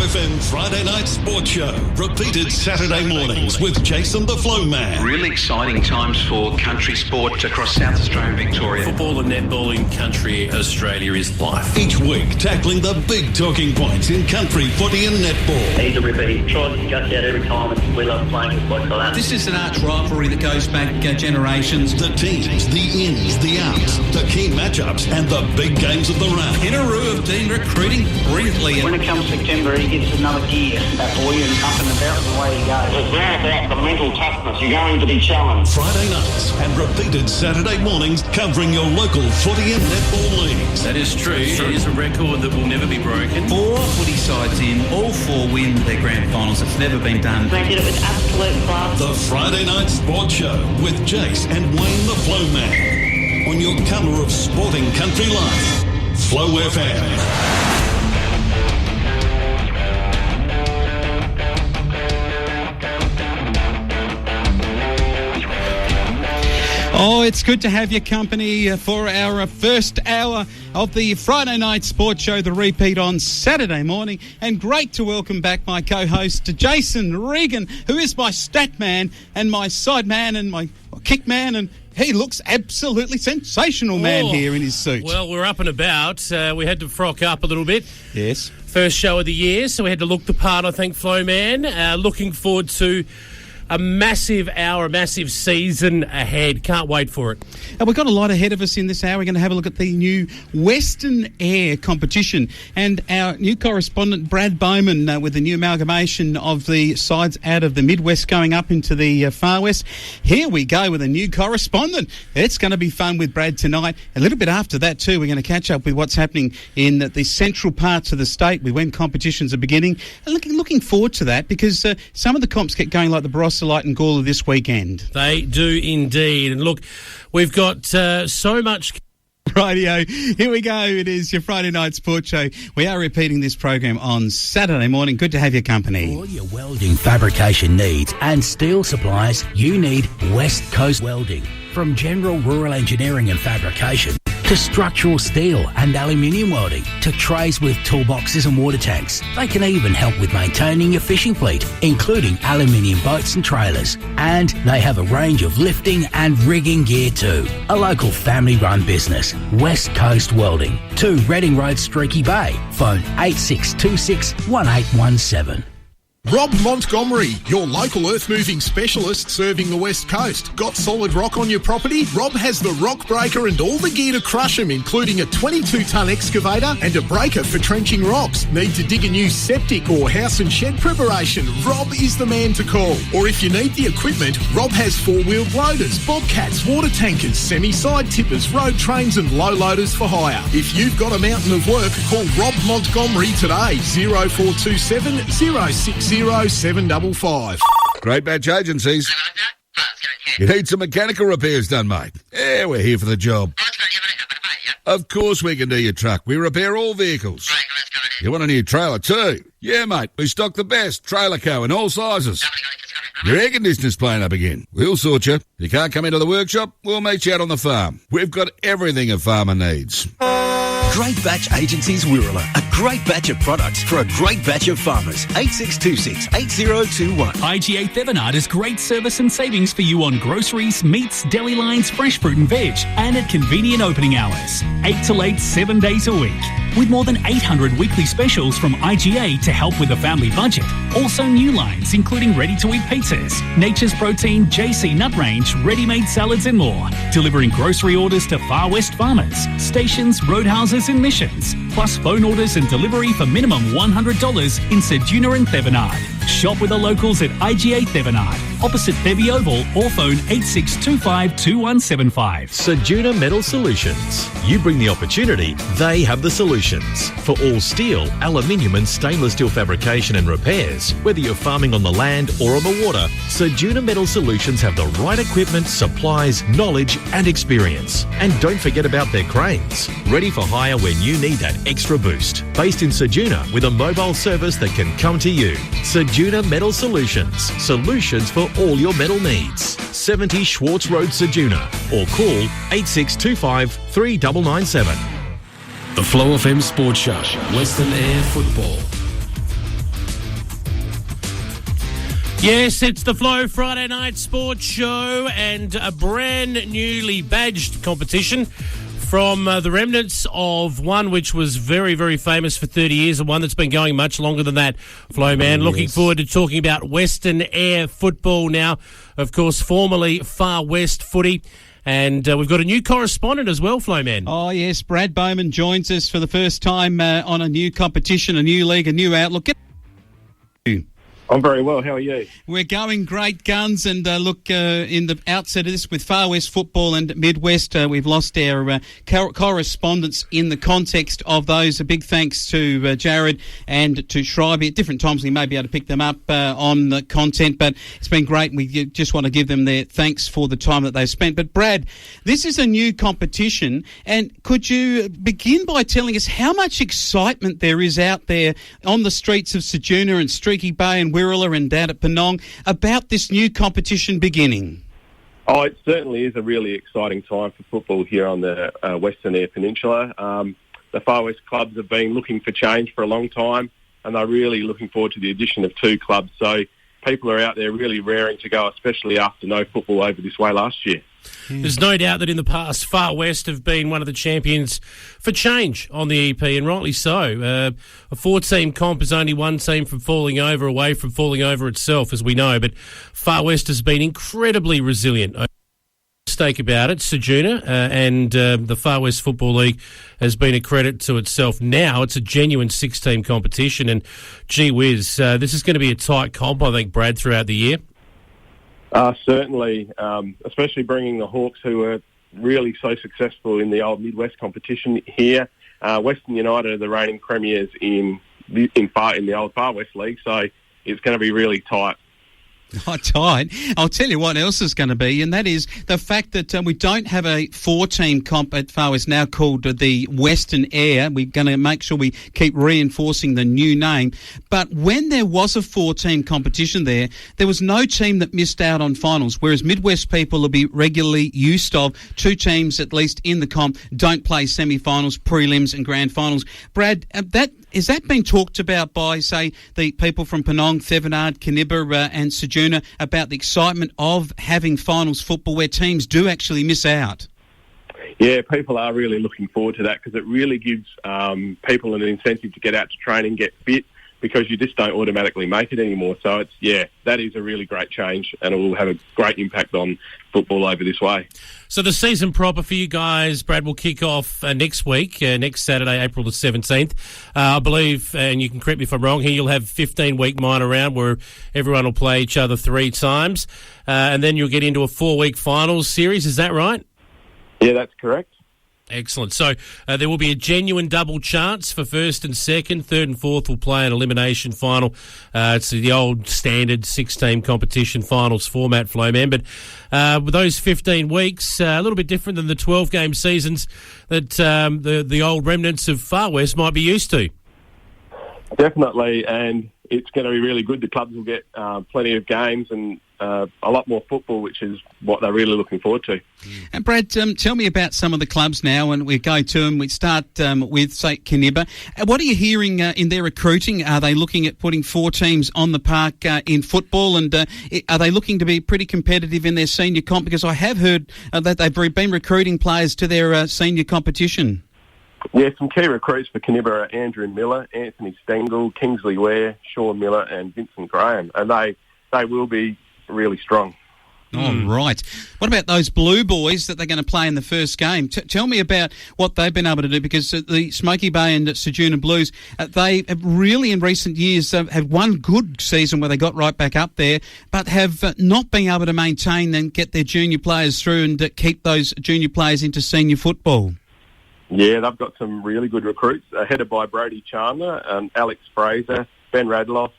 FM Friday Night Sports Show. Repeated Saturday mornings with Jason the Flow Man. Really exciting times for country sport across South Australia and Victoria. Football and netball in country Australia is life. Each week tackling the big talking points in country footy and netball. He's a ripper. He tries to gut out every time, and we love playing with boys like that. This is an arch rivalry that goes back generations. The teams, the ins, the outs, the key matchups and the big games of the round. Inaroo have been recruiting brilliantly. When it comes September, he gives another gear, that boy, and up and about the way he goes. It's all about the mental toughness. You're going to be challenged. Friday nights and repeated Saturday mornings covering your local footy and netball leagues. That is true. It is a record that will never be broken. 4 footy sides in, all 4 win their grand finals. It's never been done. They did it with absolute class. The Friday Night Sports Show with Jace and Wayne the Flow Man on your colour of sporting country life. Flow FM. Oh, it's good to have your company for our first hour of the Friday Night Sports Show, the repeat on Saturday morning. And great to welcome back my co-host, Jason Regan, who is my stat man and my side man and my kick man. And he looks absolutely sensational, man, here in his suit. Well, we're up and about. We had to frock up a little bit. Yes. First show of the year, so we had to look the part, I think, Flow Man. Looking forward to a massive hour, a massive season ahead. Can't wait for it. And we've got a lot ahead of us in this hour. We're going to have a look at the new Western Eyre competition. And our new correspondent, Brad Bowman, with the new amalgamation of the sides out of the Midwest going up into the Far West. Here we go with a new correspondent. It's going to be fun with Brad tonight. A little bit after that, too, we're going to catch up with what's happening in the central parts of the state with when competitions are beginning. And looking forward to that because some of the comps get going like the Barossa Light and Gawler this weekend. They do indeed. And look, we've got so much. Radio, here we go. It is your Friday Night Sports Show. We are repeating this program on Saturday morning. Good to have your company. For your welding fabrication needs and steel supplies, you need West Coast Welding. From general rural engineering and fabrication to structural steel and aluminium welding to trays with toolboxes and water tanks. They can even help with maintaining your fishing fleet, including aluminium boats and trailers. And they have a range of lifting and rigging gear too. A local family-run business, West Coast Welding, 2 Reading Road, Streaky Bay. Phone 8626 1817. Rob Montgomery, your local earth-moving specialist serving the West Coast. Got solid rock on your property? Rob has the rock breaker and all the gear to crush them, including a 22-tonne excavator and a breaker for trenching rocks. Need to dig a new septic or house and shed preparation? Rob is the man to call. Or if you need the equipment, Rob has 4-wheeled loaders, bobcats, water tankers, semi-side tippers, road trains and low loaders for hire. If you've got a mountain of work, call Rob Montgomery today, 0427 060 0755. Great Batch Agencies. You need some mechanical repairs done, mate? Yeah, we're here for the job. Of course we can do your truck. We repair all vehicles. You want a new trailer too? Yeah, mate. We stock the best trailer co in all sizes. Your air conditioner's playing up again. We'll sort you. If you can't come into the workshop, we'll meet you out on the farm. We've got everything a farmer needs. Great Batch Agencies Wirralur. A great batch of products for a great batch of farmers. 8626 8021. IGA Thevenard is great service and savings for you on groceries, meats, deli lines, fresh fruit and veg, and at convenient opening hours. 8 till 8, 7 days a week. With more than 800 weekly specials from IGA to help with the family budget. Also new lines including ready-to-eat pizzas, Nature's Protein, JC Nut Range, ready-made salads and more. Delivering grocery orders to Far West farmers, stations, roadhouses and missions. Plus phone orders and delivery for minimum $100 in Seduna and Thevenard. Shop with the locals at IGA Thevenard, opposite Thevy Oval, or phone 8625 2175. Seduna Metal Solutions. You bring the opportunity, they have the solutions. For all steel, aluminium and stainless steel fabrication and repairs, whether you're farming on the land or on the water, Seduna Metal Solutions have the right equipment, supplies, knowledge and experience. And don't forget about their cranes. Ready for hire when you need that extra boost. Based in Seduna with a mobile service that can come to you. Seduna Metal Solutions. Solutions for all your metal needs. 70 Schwartz Road, Seduna. Or call 8625 3997. The Flow FM Sports Show. Western Eyre Football. Yes, it's the Flow Friday Night Sports Show and a brand newly badged competition from the remnants of one which was very, very famous for 30 years and one that's been going much longer than that, Flow Man. Looking forward to talking about Western Eyre football now, of course, formerly Far West footy. And we've got a new correspondent as well, Flow Man. Oh, yes, Brad Bowman joins us for the first time on a new competition, a new league, a new outlook. I'm very well. How are you? We're going great guns. And look, in the outset of this with Far West football and Midwest, we've lost our correspondence in the context of those. A big thanks to Jared and to Schreiber. At different times we may be able to pick them up on the content, but it's been great. We just want to give them their thanks for the time that they've spent. But Brad, this is a new competition, and could you begin by telling us how much excitement there is out there on the streets of Seduna and Streaky Bay and Wirrala and down at Penong about this new competition beginning? Oh, it certainly is a really exciting time for football here on the Western Eyre Peninsula. The Far West clubs have been looking for change for a long time, and they're really looking forward to the addition of two clubs. So people are out there really raring to go, especially after no football over this way last year. There's no doubt that in the past, Far West have been one of the champions for change on the EP, and rightly so. A four-team comp is only one team from falling over, away from falling over itself, as we know, but Far West has been incredibly resilient. Mistake about it, Seduna and the Far West Football League has been a credit to itself. Now it's a genuine six-team competition, and gee whiz, this is going to be a tight comp, I think, Brad, throughout the year. Certainly, especially bringing the Hawks, who were really so successful in the old Midwest competition here. Western United are the reigning premiers in the old Far West League, so it's going to be really tight. Tight. I'll tell you what else is going to be, and that is the fact that we don't have a four-team comp at Far West now called the Western Eyre. We're going to make sure we keep reinforcing the new name. But when there was a four-team competition there was no team that missed out on finals, whereas Midwest people will be regularly used of two teams, at least in the comp, don't play semi-finals, prelims and grand finals. Brad, has that been talked about by, say, the people from Penong, Thevenard, Kinniba and Seduna about the excitement of having finals football where teams do actually miss out? Yeah, people are really looking forward to that because it really gives people an incentive to get out to training, get fit, because you just don't automatically make it anymore. So that is a really great change, and it will have a great impact on football over this way. So the season proper for you guys, Brad, will kick off next week, next Saturday, April the 17th. I believe, and you can correct me if I'm wrong here, you'll have 15-week minor round where everyone will play each other 3 times, and then you'll get into a 4-week finals series. Is that right? Yeah, that's correct. Excellent. So there will be a genuine double chance for first and second. Third and fourth will play an elimination final. It's the old standard 6-team competition finals format, Flowman. But with those 15 weeks, a little bit different than the 12-game seasons that the old remnants of Far West might be used to. Definitely, and it's going to be really good. The clubs will get plenty of games and a lot more football, which is what they're really looking forward to. And Brad, tell me about some of the clubs now, and we go to them. We start with, say, Kinniba. What are you hearing in their recruiting? Are they looking at putting 4 teams on the park in football, and are they looking to be pretty competitive in their senior comp? Because I have heard that they've been recruiting players to their senior competition. Yeah, some key recruits for Kinniba are Andrew Miller, Anthony Stengel, Kingsley Ware, Sean Miller and Vincent Graham, and they will be really strong. Oh, right. What about those Blue Boys that they're going to play in the first game? Tell me about what they've been able to do, because the Smokey Bay and Seduna Blues, they have really in recent years had one good season where they got right back up there, but have not been able to maintain and get their junior players through and keep those junior players into senior football. Yeah, they've got some really good recruits, headed by Brody Chandler, Alex Fraser, Ben Radloff,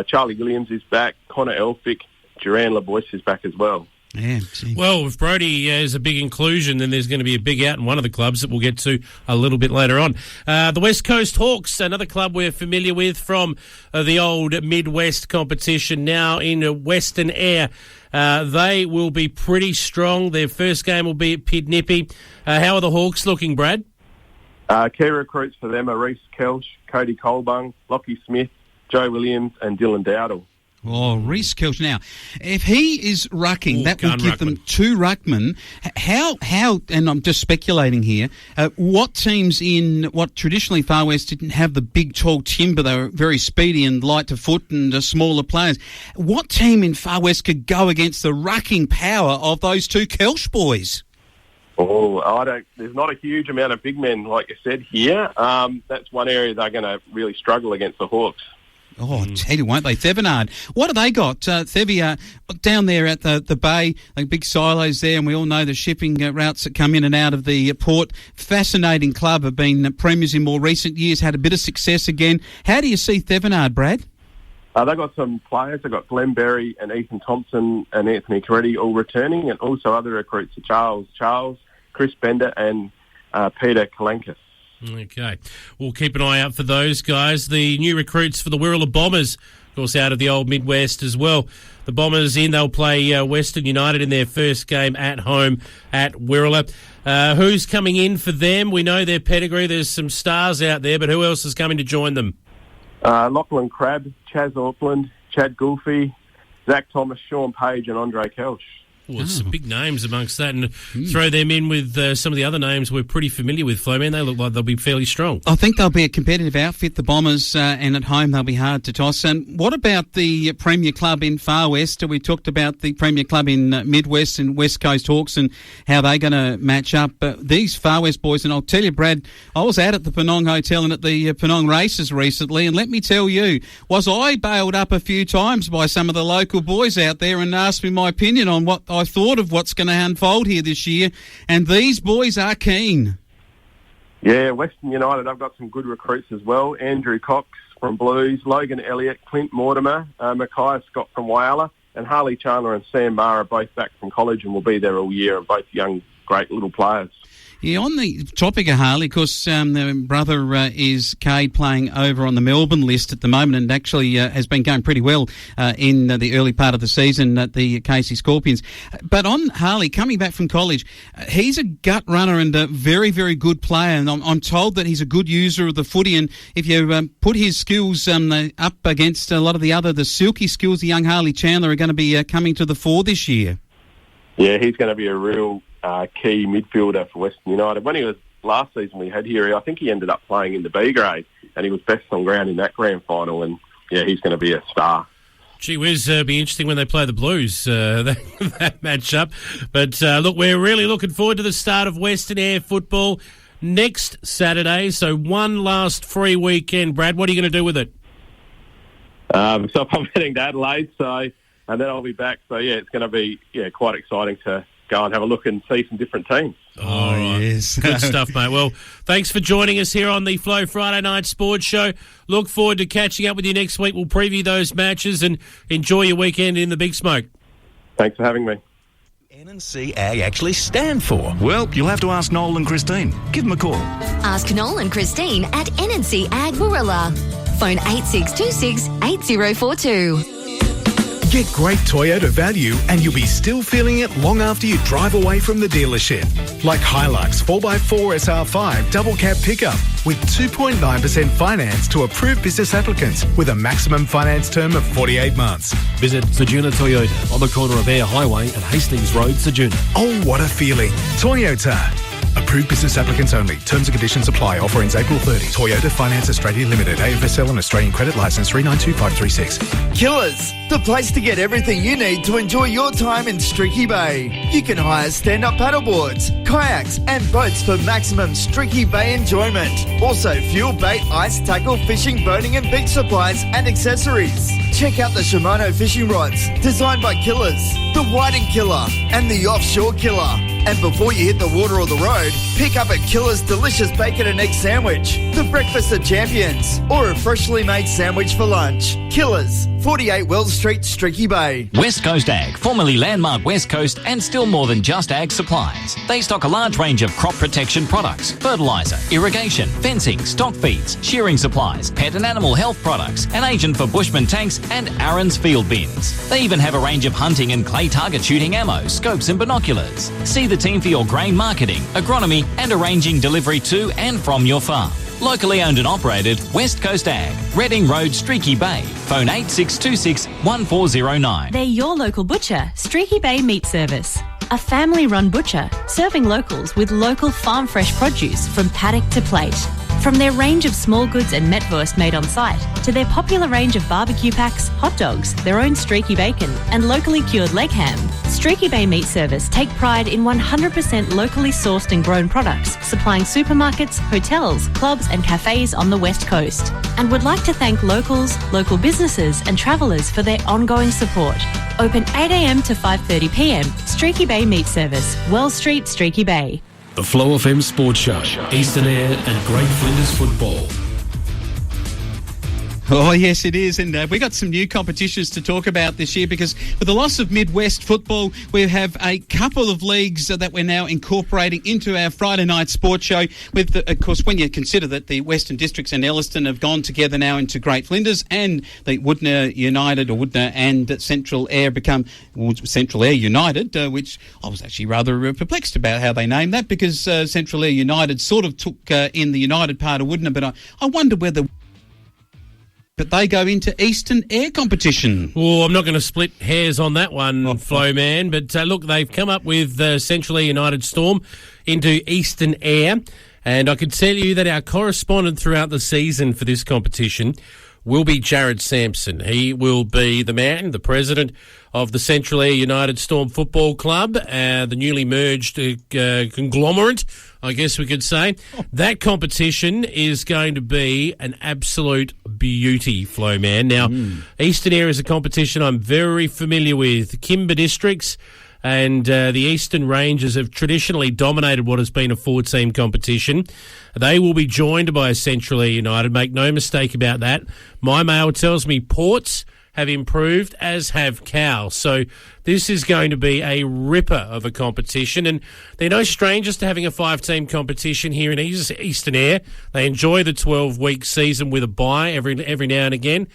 Charlie Williams is back, Connor Elphick, Duran LaBoyce is back as well. Yeah. Well, if Brody is a big inclusion, then there's going to be a big out in one of the clubs that we'll get to a little bit later on. The West Coast Hawks, another club we're familiar with from the old Midwest competition, now in Western Eyre. They will be pretty strong. Their first game will be at Pidnippy. How are the Hawks looking, Brad? Key recruits for them are Reece Kelch, Cody Colbung, Lockie Smith, Joe Williams and Dylan Dowdle. Oh, Reece Kelch. Now, if he is rucking, that will give them 2 ruckmen. How, and I'm just speculating here, what teams in what traditionally Far West didn't have the big, tall timber, they were very speedy and light to foot and smaller players. What team in Far West could go against the rucking power of those 2 Kelch boys? Oh, there's not a huge amount of big men, like you said, here. That's one area they're going to really struggle against the Hawks. Oh, tell you, won't they? Thevenard. What have they got? Thevia down there at the bay, like big silos there, and we all know the shipping routes that come in and out of the port. Fascinating club, have been premiers in more recent years, had a bit of success again. How do you see Thevenard, Brad? They've got some players. They've got Glenn Berry and Ethan Thompson and Anthony Coretti all returning, and also other recruits, Charles, Chris Bender and Peter Kalankas. Okay. We'll keep an eye out for those guys. The new recruits for the Wirral Bombers, of course, out of the old Midwest as well. The Bombers they'll play Western United in their first game at home at Wirral. Who's coming in for them? We know their pedigree. There's some stars out there, but who else is coming to join them? Lachlan Crabb, Chaz Auckland, Chad Goulfey, Zach Thomas, Sean Page and Andre Kelch. Well, there's some big names amongst that, and throw them in with some of the other names we're pretty familiar with, Flo, man. They look like they'll be fairly strong. I think they'll be a competitive outfit, the Bombers, and at home they'll be hard to toss. And what about the Premier Club in Far West? We talked about the Premier Club in Midwest and West Coast Hawks and how they're going to match up. These Far West boys, and I'll tell you, Brad, I was out at the Penong Hotel and at the Penong races recently, and let me tell you, was I bailed up a few times by some of the local boys out there and asked me my opinion on what I thought of what's going to unfold here this year, and these boys are keen. Yeah, Western United, I've got some good recruits as well. Andrew Cox from Blues, Logan Elliott, Clint Mortimer, Micaiah Scott from Whyalla, and Harley Chandler and Sam Barr are both back from college and will be there all year, and both young, great little players. Yeah, on the topic of Harley, of course, their brother is Cade, playing over on the Melbourne list at the moment, and actually has been going pretty well in the early part of the season at the Casey Scorpions. But on Harley, coming back from college, he's a gut runner and a very, very good player, and I'm told that he's a good user of the footy, and if you put his skills up against a lot of the silky skills, the young Harley Chandler are going to be coming to the fore this year. Yeah, he's going to be a real key midfielder for Western United. When he was last season we had here, I think he ended up playing in the B grade, and he was best on ground in that grand final, and yeah, he's going to be a star. Gee whiz, be interesting when they play the Blues, that match-up. But look, we're really looking forward to the start of Western Eyre football next Saturday, so one last free weekend. Brad, what are you going to do with it? So I'm heading to Adelaide, and then I'll be back. So yeah, it's going to be quite exciting to go and have a look and see some different teams. Oh, right. Yes. Good stuff, mate. Well, thanks for joining us here on the Flow Friday Night Sports Show. Look forward to catching up with you next week. We'll preview those matches and enjoy your weekend in the Big Smoke. Thanks for having me. NNC Ag actually stand for? Well, you'll have to ask Noel and Christine. Give them a call. Ask Noel and Christine at NNC Ag Wirral. Phone 8626 8042. Get great Toyota value and you'll be still feeling it long after you drive away from the dealership. Like Hilux 4x4 SR5 double cab pickup with 2.9% finance to approved business applicants with a maximum finance term of 48 months. Visit Seduna Toyota on the corner of Eyre Highway and Hastings Road, Seduna. Oh, what a feeling. Toyota. Approved business applicants only. Terms and conditions apply. Offer ends April 30. Toyota Finance Australia Limited. AFSL and Australian Credit Licence 392536. Killers, the place to get everything you need to enjoy your time in Streaky Bay. You can hire stand-up paddleboards, kayaks and boats for maximum Streaky Bay enjoyment. Also fuel, bait, ice, tackle, fishing, boating and beach supplies and accessories. Check out the Shimano fishing rods, designed by Killers, the Whiting Killer and the Offshore Killer. And before you hit the water or the road, pick up a Killer's delicious bacon and egg sandwich, the Breakfast of Champions, or a freshly made sandwich for lunch. Killers, 48 Wells Street, Streaky Bay. West Coast Ag, formerly Landmark West Coast, and still more than just ag supplies. They stock a large range of crop protection products, fertiliser, irrigation, fencing, stock feeds, shearing supplies, pet and animal health products, an agent for Bushman tanks, and Aaron's field bins. They even have a range of hunting and clay target shooting ammo, scopes and binoculars. See the team for your grain marketing, agronomy and arranging delivery to and from your farm. Locally owned and operated, West Coast Ag, Redding Road, Streaky Bay. Phone 8626 1409. They're your local butcher, Streaky Bay Meat Service. A family-run butcher serving locals with local farm-fresh produce from paddock to plate. From their range of small goods and metwurst made on site to their popular range of barbecue packs, hot dogs, their own streaky bacon and locally cured leg ham, Streaky Bay Meat Service take pride in 100% locally sourced and grown products, supplying supermarkets, hotels, clubs and cafes on the West Coast. And would like to thank locals, local businesses and travellers for their ongoing support. Open 8am to 5:30pm. Streaky Bay Meat Service, Wells Street, Streaky Bay. The Flow FM Sports Show, Eastern Eyre and Great Flinders Football. Oh, yes, it is. And we got some new competitions to talk about this year because with the loss of Midwest football, we have a couple of leagues that we're now incorporating into our Friday night sports show. With, of course, when you consider that the Western Districts and Elliston have gone together now into Great Flinders and the Woodner United or Woodner and Central Eyre become Central Eyre United, which I was actually rather perplexed about how they named that because Central Eyre United sort of took in the United part of Woodner, but I wonder whether... But they go into Eastern Eyre competition. Oh, I'm not going to split hairs on that one, Flo Man. But look, they've come up with Central Eyre United Storm into Eastern Eyre. And I can tell you that our correspondent throughout the season for this competition will be Jared Sampson. He will be the man, the president of the Central Eyre United Storm Football Club, the newly merged conglomerate, I guess we could say. That competition is going to be an absolute beauty, Flo Man. Now, Eastern Eyre is a competition I'm very familiar with. Kimber Districts and the Eastern Rangers have traditionally dominated what has been a four-team competition. They will be joined by Central Eyre United. Make no mistake about that. My mail tells me Ports have improved, as have Cal. So this is going to be a ripper of a competition, and they're no strangers to having a five-team competition here in Eastern Eyre. They enjoy the 12-week season with a bye every now and again.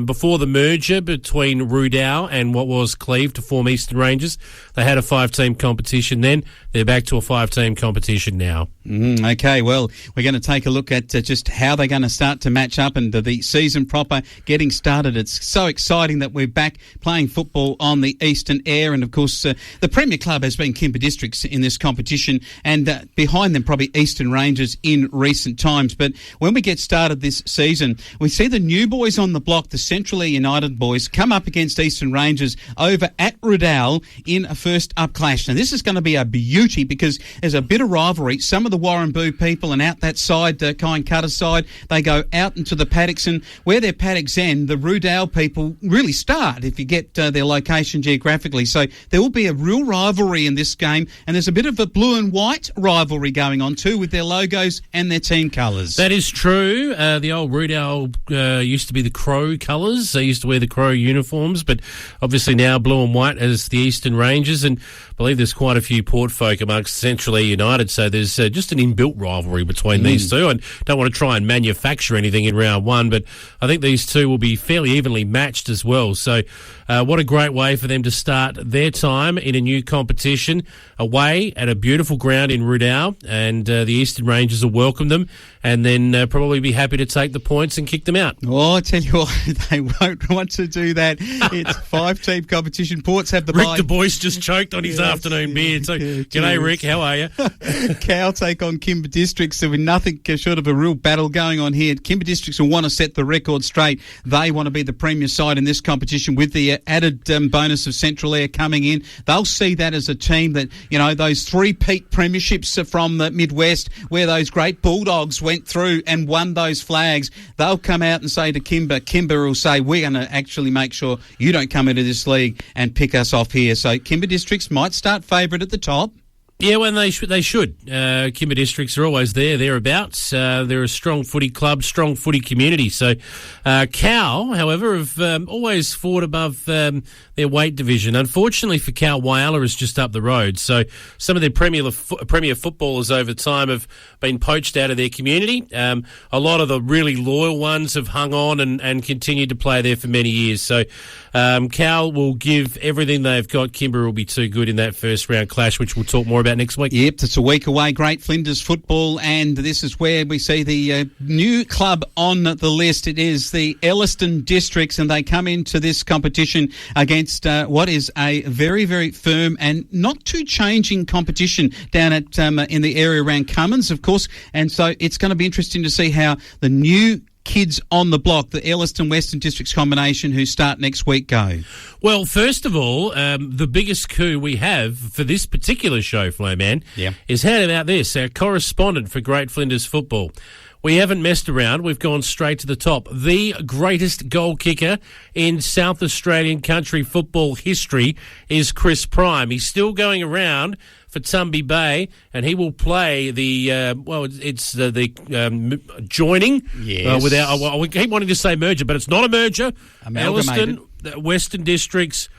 Before the merger between Rudall and what was Cleve to form Eastern Rangers, they had a five-team competition then. They're back to a five-team competition now. Okay, well, we're going to take a look at just how they're going to start to match up and the season proper getting started. It's so exciting that we're back playing football on the Eastern Eyre, and of course the Premier Club has been Kimber Districts in this competition, and behind them probably Eastern Rangers in recent times. But when we get started this season, we see the new boys on the block, the Central Eyre United boys, come up against Eastern Rangers over at Rudall in a first up clash. Now this is going to be a beauty because there's a bit of rivalry. Some of the Warramboo people and out that side, Kine Cutter side, they go out into the paddocks, and where their paddocks end, the Rudall people really start if you get their location geographically. So there will be a real rivalry in this game, and there's a bit of a blue and white rivalry going on too with their logos and their team colours. That is true. The old Rudall used to be the Crow colours. They used to wear the Crow uniforms, but obviously now blue and white as the Eastern Rangers, and I believe there's quite a few port folk amongst Central Eyre United, so there's just an inbuilt rivalry between these two. I don't want to try and manufacture anything in round one, but I think these two will be fairly evenly matched as well. So what a great way for them to start their time in a new competition away at a beautiful ground in Rudall, and the Eastern Rangers will welcome them and then probably be happy to take the points and kick them out. Oh, I tell you what, they won't want to do that. It's a five-team competition. Ports have the Rick bye. Du Bois just choked on his afternoon beer. So, g'day, Rick. How are you? Cal take on Kimber Districts. There will be nothing short of a real battle going on here. Kimber Districts will want to set the record straight. They want to be the premier side in this competition with the added bonus of Central Eyre coming in. They'll see that as a team that, those three-peat premierships from the Midwest where those great Bulldogs went through and won those flags. They'll come out and say to Kimber will say, we're going to actually make sure you don't come into this league and pick us off here. So Kimber Districts might start favourite at the top. Yeah, well, they should. Kimber Districts are always thereabouts. They're a strong footy club, strong footy community. So Cal, however, have always fought above their weight division. Unfortunately for Cal, Whyalla is just up the road. So some of their premier footballers over time have been poached out of their community. A lot of the really loyal ones have hung on and continued to play there for many years. So Cal will give everything they've got. Kimber will be too good in that first round clash, which we'll talk more about about next week. Yep, it's a week away. Great Flinders football, and this is where we see the new club on the list. It is the Elliston Districts, and they come into this competition against what is a very, very firm and not too changing competition down at in the area around Cummins, of course. And so it's going to be interesting to see how the new kids on the block, the Elliston Western Districts combination, who start next week, go. Well, first of all, the biggest coup we have for this particular show, Flowman, is how about this? Our correspondent for Great Flinders football. We haven't messed around. We've gone straight to the top. The greatest goal kicker in South Australian country football history is Chris Prime. He's still going around for Tumby Bay, and he will play the joining. Yes. I keep wanting to say merger, but it's not a merger. Amalgamated. Elliston, Western Districts,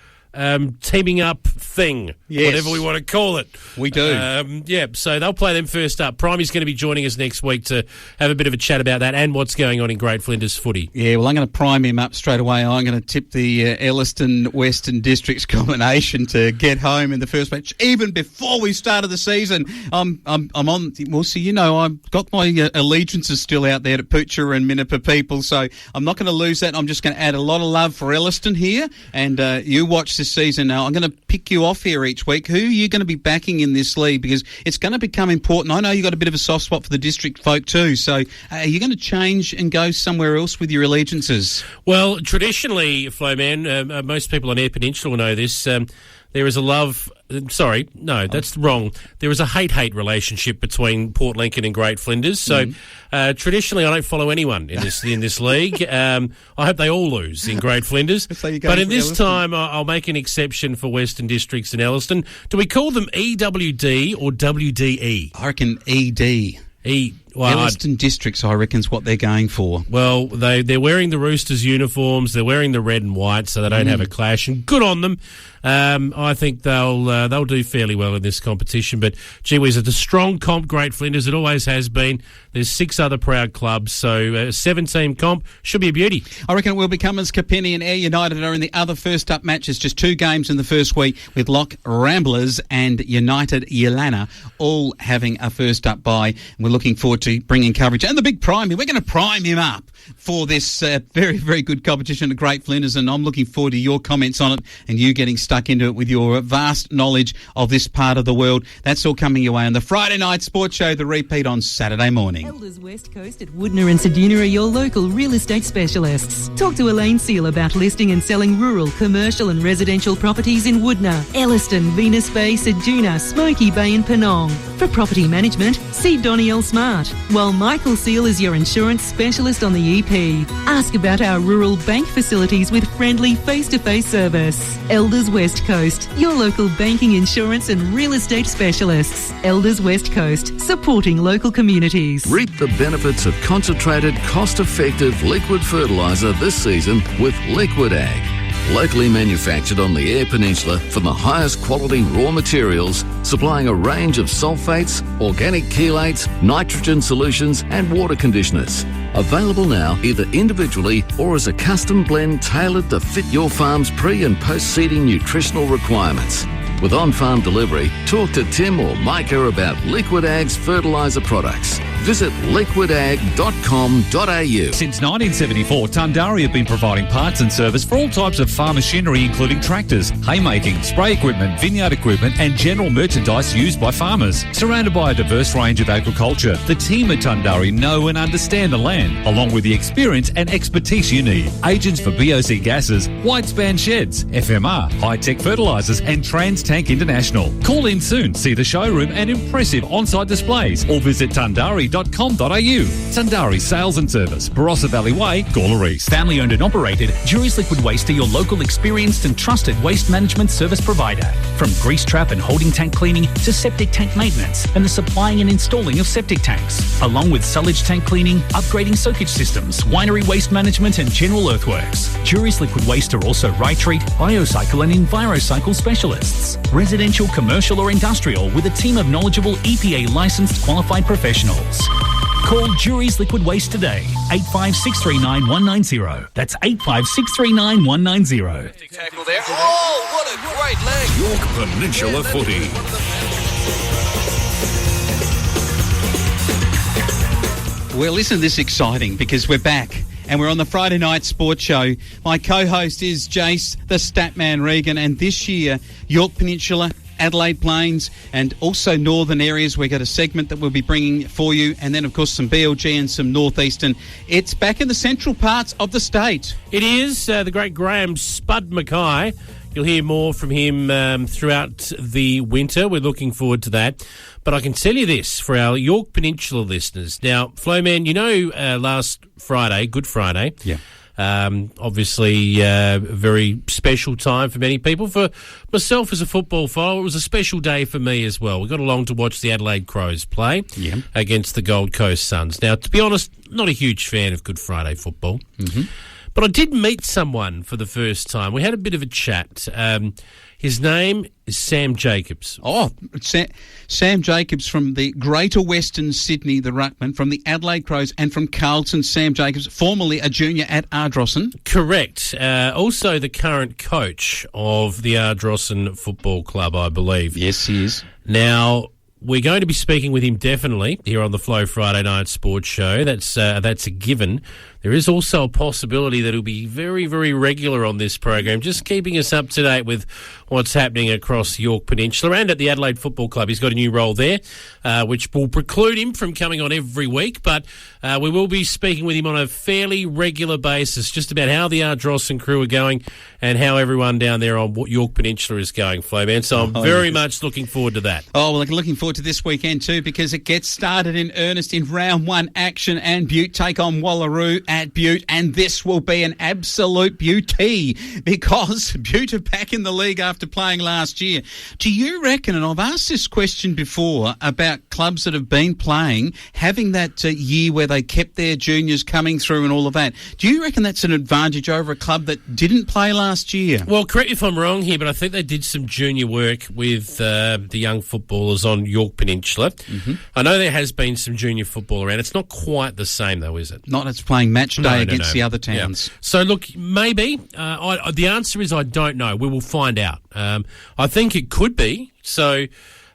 teaming up thing, whatever we want to call it. We do. So they'll play them first up. Primey's going to be joining us next week to have a bit of a chat about that and what's going on in Great Flinders footy. Yeah, well, I'm going to prime him up straight away. I'm going to tip the Elliston Western Districts combination to get home in the first match, even before we started the season. I'm on. Well, see, I've got my allegiances still out there to Poocher and Minnipa people, so I'm not going to lose that. I'm just going to add a lot of love for Elliston here, and you watch this season now. I'm going to pick you off here each week. Who are you going to be backing in this league? Because it's going to become important. I know you've got a bit of a soft spot for the district folk too. So are you going to change and go somewhere else with your allegiances? Well, traditionally, Flowman, most people on Eyre Peninsula will know this, there is a love... Sorry, no, that's wrong. There is a hate-hate relationship between Port Lincoln and Great Flinders. So traditionally, I don't follow anyone in this league. I hope they all lose in Great Flinders. But in this time, I'll make an exception for Western Districts and Elliston. Do we call them EWD or WDE? I reckon ED. Elliston Districts, I reckon, is what they're going for. Well, they're wearing the Roosters uniforms. They're wearing the red and white, so they don't have a clash. And good on them. I think they'll do fairly well in this competition. But gee whiz, it's a strong comp, Great Flinders. It always has been. There's 6 other proud clubs, so a 7-team comp should be a beauty. I reckon it will be Cummins, Capeni and Eyre United are in the other first up matches. Just 2 games in the first week, with Lock Ramblers and United Yelana all having a first up bye. And we're looking forward to bringing coverage. And the big prime, we're going to prime him up for this very, very good competition at Great Flinders, and I'm looking forward to your comments on it and you getting stuck into it with your vast knowledge of this part of the world. That's all coming your way on the Friday night sports show, the repeat on Saturday morning. Elders West Coast at Woodner and Seduna are your local real estate specialists. Talk to Elaine Seal about listing and selling rural, commercial and residential properties in Woodner, Elliston, Venus Bay, Seduna, Smokey Bay and Penong. For property management, see Donnie L. Smart, while Michael Seal is your insurance specialist on the EP. Ask about our rural bank facilities with friendly face-to-face service. Elders West Coast, your local banking, insurance and real estate specialists. Elders West Coast, supporting local communities. Reap the benefits of concentrated, cost-effective liquid fertiliser this season with Liquid Ag. Locally manufactured on the Eyre Peninsula from the highest quality raw materials, supplying a range of sulfates, organic chelates, nitrogen solutions and water conditioners. Available now either individually or as a custom blend tailored to fit your farm's pre- and post-seeding nutritional requirements. With on-farm delivery, talk to Tim or Micah about Liquid Ag's fertiliser products. Visit liquidag.com.au. Since 1974, Tundari have been providing parts and service for all types of farm machinery, including tractors, haymaking, spray equipment, vineyard equipment and general merchandise used by farmers. Surrounded by a diverse range of agriculture, the team at Tundari know and understand the land, along with the experience and expertise you need. Agents for BOC gases, white span sheds, FMR, high-tech fertilisers and Trans-Tank International. Call in soon, see the showroom and impressive on-site displays, or visit Tundari.com.au. Tundari Sales and Service, Barossa Valley Way, Gawler East. Family owned and operated, Jury's Liquid Waste are your local experienced and trusted waste management service provider. From grease trap and holding tank cleaning to septic tank maintenance and the supplying and installing of septic tanks, along with sullage tank cleaning, upgrading soakage systems, winery waste management and general earthworks. Jury's Liquid Waste are also Rytreat, Biocycle and Envirocycle specialists. Residential, commercial or industrial with a team of knowledgeable EPA licensed qualified professionals. Call Jury's Liquid Waste today, 85639 190. That's 85639 190. Tackle there. Oh, what a great leg. York Peninsula footy. Well, isn't this exciting? Because we're back and we're on the Friday night sports show. My co-host is Jace, the Statman Regan, and this year, York Peninsula, Adelaide Plains, and also northern areas. We've got a segment that we'll be bringing for you, and then, of course, some BLG and some northeastern. It's back in the central parts of the state. It is the great Graham Spud Mackay. You'll hear more from him throughout the winter. We're looking forward to that. But I can tell you this for our York Peninsula listeners. Now, Flowman, you know, last Friday, Good Friday. Yeah. Obviously, a very special time for many people. For myself as a football follower, it was a special day for me as well. We got along to watch the Adelaide Crows play against the Gold Coast Suns. Now, to be honest, not a huge fan of Good Friday football. Mm-hmm. But I did meet someone for the first time. We had a bit of a chat. His name is Sam Jacobs. Oh, Sam Jacobs from the Greater Western Sydney, the Ruckman, from the Adelaide Crows, and from Carlton. Sam Jacobs, formerly a junior at Angerson. Correct. Also the current coach of the Angerson Football Club, I believe. Yes, he is. Now, we're going to be speaking with him definitely here on the Flow Friday Night Sports Show. That's a given. There is also a possibility that he'll be very, very regular on this program, just keeping us up to date with what's happening across York Peninsula and at the Adelaide Football Club. He's got a new role there, which will preclude him from coming on every week, but we will be speaking with him on a fairly regular basis, just about how the Angerson crew are going and how everyone down there on York Peninsula is going, Flowman. So I'm very much looking forward to that. Oh, well, looking forward to this weekend too, because it gets started in earnest in round one action, and Butte take on Wallaroo at Butte, and this will be an absolute beauty because Butte are back in the league after playing last year. Do you reckon, and I've asked this question before about clubs that have been playing, having that year where they kept their juniors coming through and all of that, do you reckon that's an advantage over a club that didn't play last year? Well, correct me if I'm wrong here, but I think they did some junior work with the young footballers on York Peninsula. Mm-hmm. I know there has been some junior football around. It's not quite the same, though, is it? Not as playing match day against the other towns. Yeah. So, look, maybe. The answer is I don't know. We will find out. I think it could be. So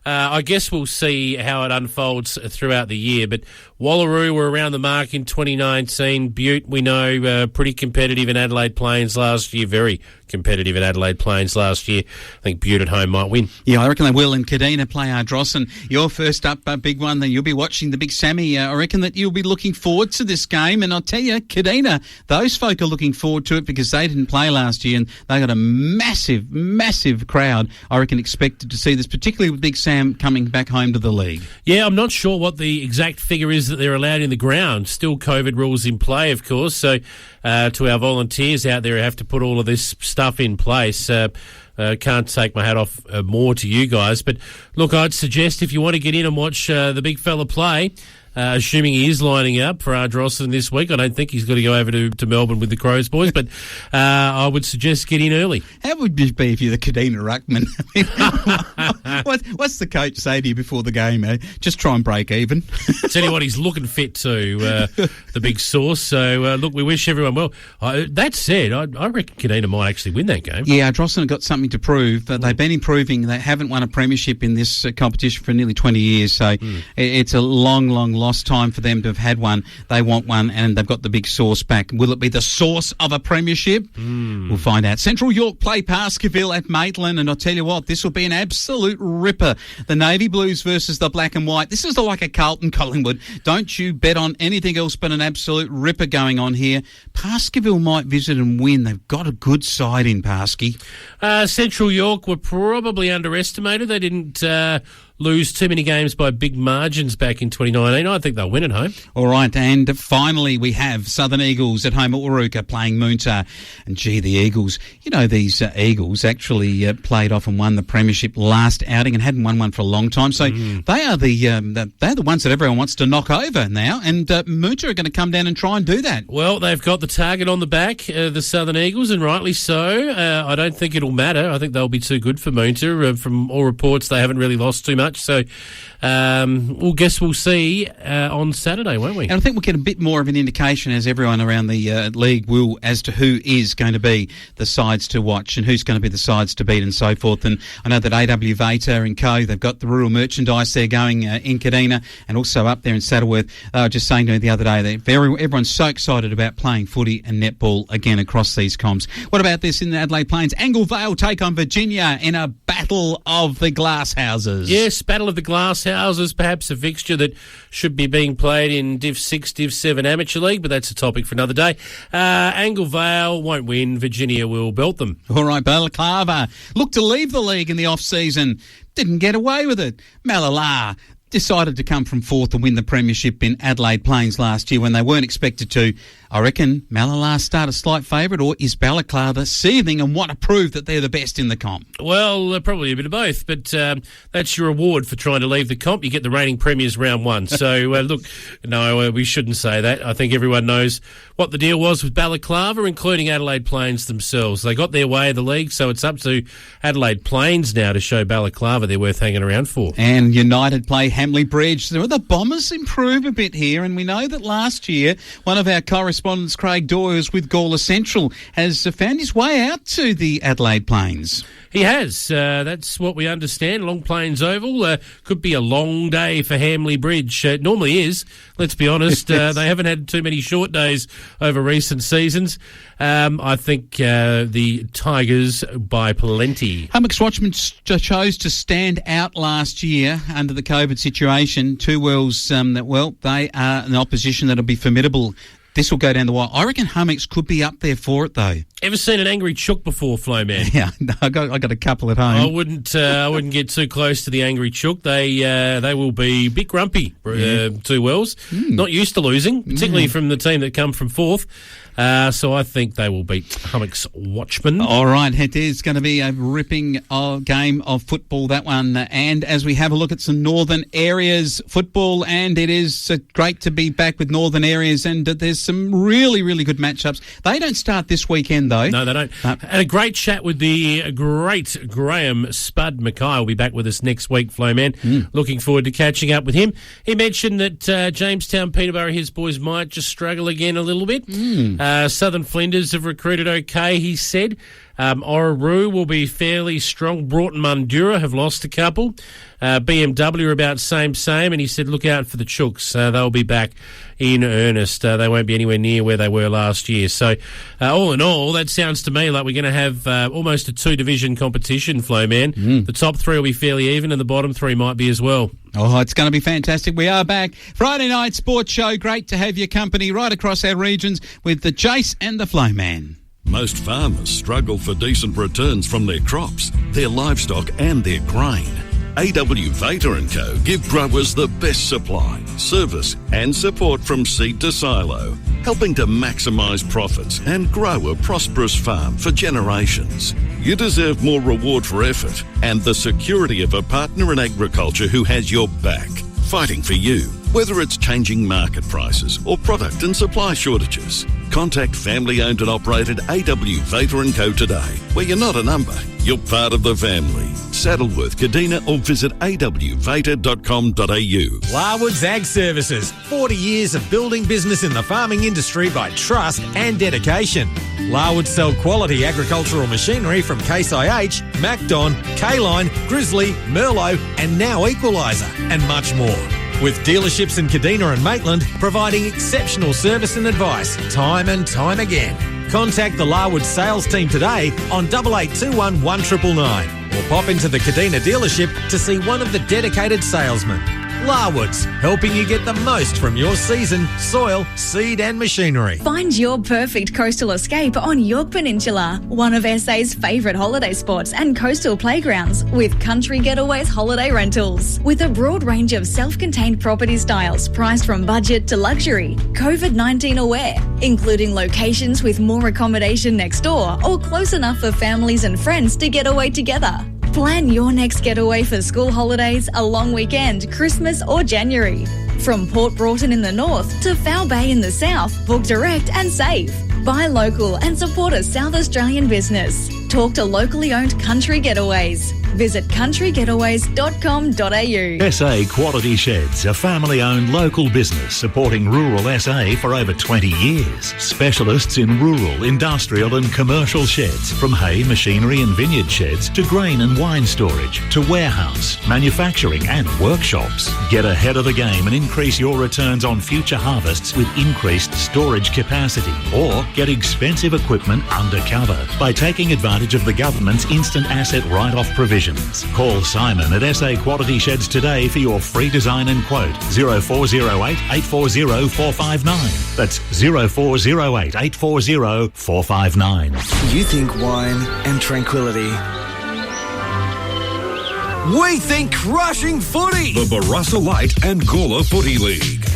I guess we'll see how it unfolds throughout the year. But Wallaroo were around the mark in 2019. Butte, we know, pretty competitive in Adelaide Plains last year. Very competitive in Adelaide Plains last year. I think Butte at home might win. Yeah, I reckon they will. And Kadina play Ardrossan. Your first up, big one. Then you'll be watching the Big Sammy. I reckon that you'll be looking forward to this game. And I'll tell you, Kadina, those folk are looking forward to it because they didn't play last year and they got a massive, massive crowd. I reckon expected to see this, particularly with Big Sam coming back home to the league. Yeah, I'm not sure what the exact figure is that they're allowed in the ground. Still COVID rules in play, of course. So to our volunteers out there who have to put all of this stuff in place, can't take my hat off more to you guys. But look, I'd suggest if you want to get in and watch the big fella play, assuming he is lining up for Ardrossan this week. I don't think he's got to go over to Melbourne with the Crows boys, but I would suggest get in early. How would it be if you're the Kadina Ruckman? What's the coach say to you before the game? Just try and break even. Tell you what, he's looking fit too, the big source. So, look, we wish everyone well. That said, I reckon Kadina might actually win that game. Yeah, Ardrossan have got something to prove. They've been improving. They haven't won a premiership in this competition for nearly 20 years, so it's a long, long lost time for them to have had one. They want one, and they've got the big source back. Will it be the source of a premiership? We'll find out. Central York play Baskerville at Maitland, and I'll tell you what, this will be an absolute ripper. The Navy Blues versus the Black and White. This is like a Carlton Collingwood. Don't you bet on anything else but an absolute ripper going on here. Baskerville might visit and win. They've got a good side in Paskey. Central York were probably underestimated. They didn't lose too many games by big margins back in 2019. I think they'll win at home. All right, and finally we have Southern Eagles at home at Waruka playing Moonta. And gee, the Eagles, you know, these Eagles actually played off and won the premiership last outing and hadn't won one for a long time. So they are they're the ones that everyone wants to knock over now, and Moonta are going to come down and try and do that. Well, they've got the target on the back, the Southern Eagles, and rightly so. I don't think it'll matter. I think they'll be too good for Moonta. From all reports, they haven't really lost too much. much. So we'll see on Saturday, won't we? And I think we'll get a bit more of an indication, as everyone around the league will, as to who is going to be the sides to watch and who's going to be the sides to beat and so forth. And I know that AW Vater and co, they've got the rural merchandise there going in Kadina and also up there in Saddleworth. They were just saying to me the other day that everyone's so excited about playing footy and netball again across these comps. What about this in the Adelaide Plains? Angle Vale take on Virginia in a battle of the glass houses. Yes, battle of the glass houses, perhaps a fixture that should be being played in Div 6, Div 7 Amateur League, but that's a topic for another day. Angle Vale won't win. Virginia will belt them. All right, Balaclava looked to leave the league in the off-season. Didn't get away with it. Malala decided to come from fourth and win the premiership in Adelaide Plains last year when they weren't expected to. I reckon Malala start a slight favourite, or is Balaclava seething and want to prove that they're the best in the comp? Well, probably a bit of both, but that's your reward for trying to leave the comp. You get the reigning premiers round one. So, look, no, we shouldn't say that. I think everyone knows what the deal was with Balaclava, including Adelaide Plains themselves. They got their way of the league, so it's up to Adelaide Plains now to show Balaclava they're worth hanging around for. And United play Hamley Bridge. So the Bombers improve a bit here, and we know that last year one of our correspondents, Craig Doyers with Gawler Central, has found his way out to the Adelaide Plains. He has. That's what we understand. Long Plains Oval could be a long day for Hamley Bridge. It normally is, let's be honest. They haven't had too many short days over recent seasons. I think the Tigers by plenty. Hummocks Watchmen chose to stand out last year under the COVID situation. Two Wells, they are an opposition that'll be formidable. This will go down the wire. I reckon Hummocks could be up there for it, though. Ever seen an angry chook before, Flo Man? Yeah, no, I got a couple at home. I wouldn't get too close to the angry chook. They will be a bit grumpy. Two Wells, not used to losing, particularly from the team that come from fourth. So I think they will beat Hummocks Watchmen. All right, it is going to be a ripping game of football, that one. And as we have a look at some Northern Areas football, and it is great to be back with Northern Areas, and there's some really, really good matchups. They don't start this weekend, though. No, they don't. Had a great chat with the great Graham Spud Mackay. Will be back with us next week, Flowman. Looking forward to catching up with him. He mentioned that Jamestown, Peterborough, his boys might just struggle again a little bit. Southern Flinders have recruited okay, he said. Orroroo will be fairly strong. Broughton Mundura have lost a couple. BMW are about same, and he said look out for the Chooks. They'll be back in earnest. They won't be anywhere near where they were last year. So all in all, that sounds to me like we're going to have almost a two-division competition, Flowman. The top three will be fairly even and the bottom three might be as well. Oh, it's going to be fantastic. We are back. Friday night sports show. Great to have your company right across our regions with the Jace and the Flowman. Most farmers struggle for decent returns from their crops, their livestock and their grain. AW Vater & Co. give growers the best supply, service and support from seed to silo, helping to maximise profits and grow a prosperous farm for generations. You deserve more reward for effort and the security of a partner in agriculture who has your back, fighting for you. Whether it's changing market prices or product and supply shortages, contact family-owned and operated AW Vater & Co. today. Where you're not a number, you're part of the family. Saddleworth, Kadina, or visit awvater.com.au. Larwood's Ag Services. 40 years of building business in the farming industry by trust and dedication. Larwood sell quality agricultural machinery from Case IH, MacDon, K-Line, Grizzly, Merlot, and now Equaliser, and much more. With dealerships in Kadina and Maitland providing exceptional service and advice time and time again. Contact the Larwood sales team today on 8821 1999 or pop into the Kadina dealership to see one of the dedicated salesmen. Larwood's, helping you get the most from your season, soil, seed and machinery. Find your perfect coastal escape on York Peninsula, one of SA's favourite holiday spots and coastal playgrounds with Country Getaways Holiday Rentals. With a broad range of self-contained property styles priced from budget to luxury, COVID-19 aware, including locations with more accommodation next door or close enough for families and friends to get away together. Plan your next getaway for school holidays, a long weekend, Christmas or January. From Port Broughton in the north to Foul Bay in the south, book direct and save. Buy local and support a South Australian business. Talk to locally owned Country Getaways. Visit countrygetaways.com.au. SA Quality Sheds, a family-owned local business supporting rural SA for over 20 years. Specialists in rural, industrial and commercial sheds, from hay, machinery and vineyard sheds to grain and wine storage to warehouse, manufacturing and workshops. Get ahead of the game and increase your returns on future harvests with increased storage capacity, or get expensive equipment under cover by taking advantage of the government's instant asset write-off provisions. Call Simon at SA Quality Sheds today for your free design and quote 0408 840 459. That's 0408 840 459. You think wine and tranquility. We think crushing footy. The Barossa Light and Gawler Footy League.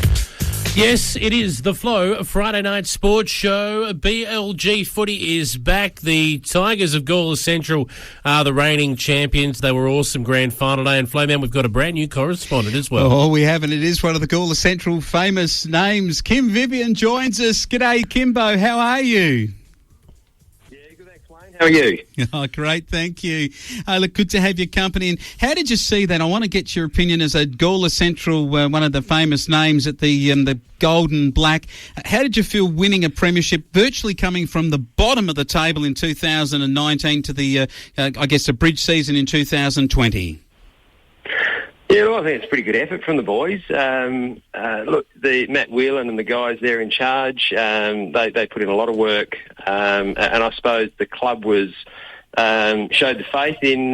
Yes, it is the Flow Friday night sports show. BLG footy is back. The Tigers of Gawler Central are the reigning champions. They were awesome grand final day. And Flowman, we've got a brand new correspondent as well. Oh, we have, and it is one of the Gawler Central famous names. Kim Vivian joins us. G'day, Kimbo. How are you? How are you? Oh, great, thank you. Look, good to have your company. And how did you see that? I want to get your opinion as a Gawler Central, one of the famous names at the Golden Black. How did you feel winning a premiership, virtually coming from the bottom of the table in 2019 to the, I guess, the bridge season in 2020? Yeah, well, I think it's a pretty good effort from the boys. Look, Matt Whelan and the guys there in charge, they put in a lot of work, and I suppose the club was showed the faith in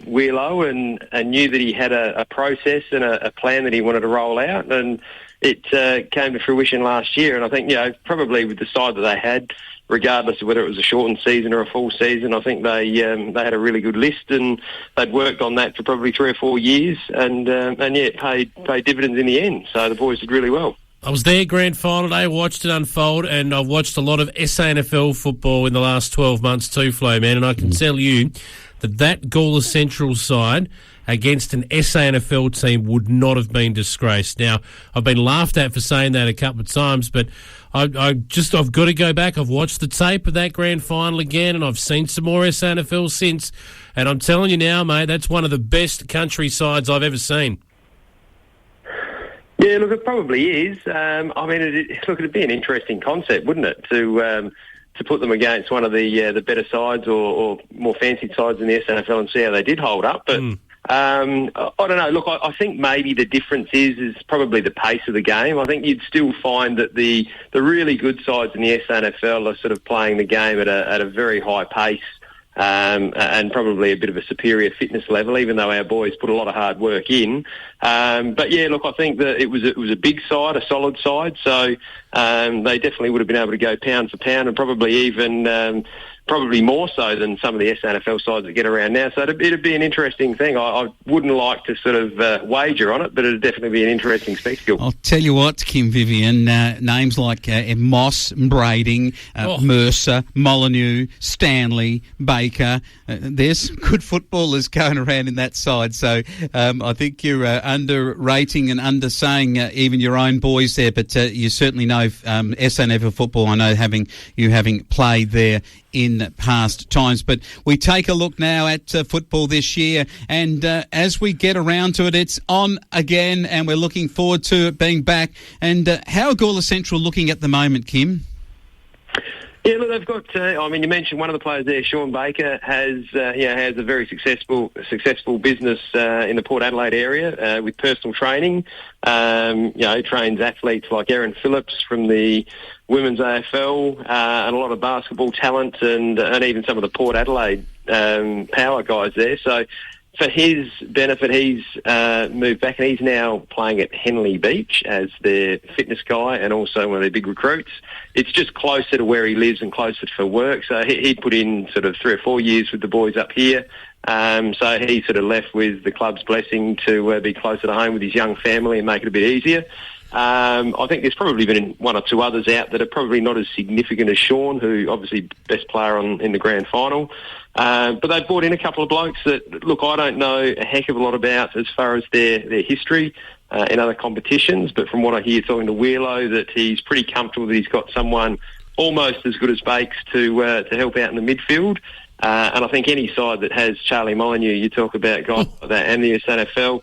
Wheelo and knew that he had a process and a plan that he wanted to roll out, and it came to fruition last year. And I think, probably with the side that they had, regardless of whether it was a shortened season or a full season, I think they had a really good list, and they'd worked on that for probably 3 or 4 years, and it paid dividends in the end. So the boys did really well. I was there grand final day, watched it unfold, and I've watched a lot of SANFL football in the last 12 months too, Flo, man, and I can tell you that Gawler Central side against an SANFL team would not have been disgraced. Now, I've been laughed at for saying that a couple of times, but I've got to go back. I've watched the tape of that grand final again, and I've seen some more SANFL since, and I'm telling you now, mate, that's one of the best country sides I've ever seen. Yeah, look, it probably is. It'd be an interesting concept, wouldn't it, to put them against one of the better sides or more fancied sides in the SANFL and see how they did hold up. But I don't know. Look, I think maybe the difference is probably the pace of the game. I think you'd still find that the really good sides in the SANFL are sort of playing the game at a very high pace. And probably a bit of a superior fitness level, even though our boys put a lot of hard work in. But yeah, look, I think that it was a big side, a solid side. So they definitely would have been able to go pound for pound, and probably even probably more so than some of the SANFL sides that get around now. So it'd be an interesting thing. I wouldn't like to sort of wager on it, but it'd definitely be an interesting spectacle. I'll tell you what, Kim Vivian, names like Moss, Brading, Mercer, Molyneux, Stanley, Baker, there's good footballers going around in that side. So I think you're underrating and undersaying even your own boys there, but you certainly know SANFL football. I know having played there in past times. But we take a look now at football this year, and as we get around to it, it's on again, and we're looking forward to it being back. And how are Gawler Central looking at the moment, Kim? Yeah, look, they've got. You mentioned one of the players there, Sean Baker, has a very successful business in the Port Adelaide area with personal training. Trains athletes like Aaron Phillips from the women's AFL and a lot of basketball talent, and even some of the Port Adelaide power guys there. So for his benefit, he's moved back, and he's now playing at Henley Beach as their fitness guy and also one of their big recruits. It's just closer to where he lives and closer for work. So he'd put in sort of 3 or 4 years with the boys up here. So he sort of left with the club's blessing to be closer to home with his young family and make it a bit easier. I think there's probably been 1 or 2 others out that are probably not as significant as Sean, who obviously best player in the grand final. But they've brought in a couple of blokes that, look, I don't know a heck of a lot about as far as their history in other competitions. But from what I hear talking to Wheelo, that he's pretty comfortable that he's got someone almost as good as Bakes to help out in the midfield. And I think any side that has Charlie Molyneux, you talk about guys like that, and the SNFL,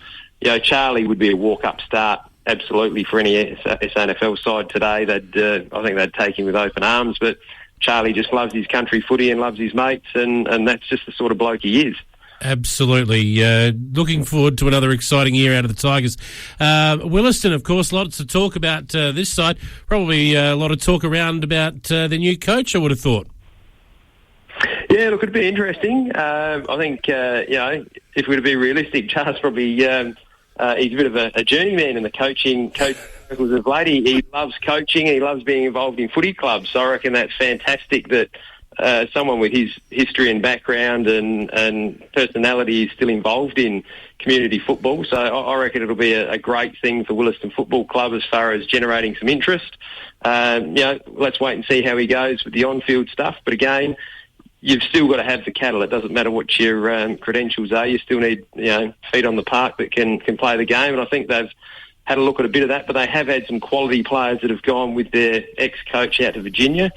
Charlie would be a walk-up start absolutely for any SNFL side today. I think they'd take him with open arms, but Charlie just loves his country footy and loves his mates, and that's just the sort of bloke he is. Absolutely. Looking forward to another exciting year out of the Tigers. Williston, of course, lots to talk about this side. Probably a lot of talk around about the new coach, I would have thought. Yeah, look, it'd be interesting. I think, if we're to be realistic, Charles probably, he's a bit of a journeyman in the coaching circles of late. He loves coaching and he loves being involved in footy clubs. So I reckon that's fantastic that someone with his history and background and personality is still involved in community football. So I reckon it'll be a great thing for Williston Football Club as far as generating some interest. Let's wait and see how he goes with the on-field stuff. But again, you've still got to have the cattle. It doesn't matter what your credentials are. You still need, feet on the park that can play the game. And I think they've had a look at a bit of that, but they have had some quality players that have gone with their ex-coach out to Virginia.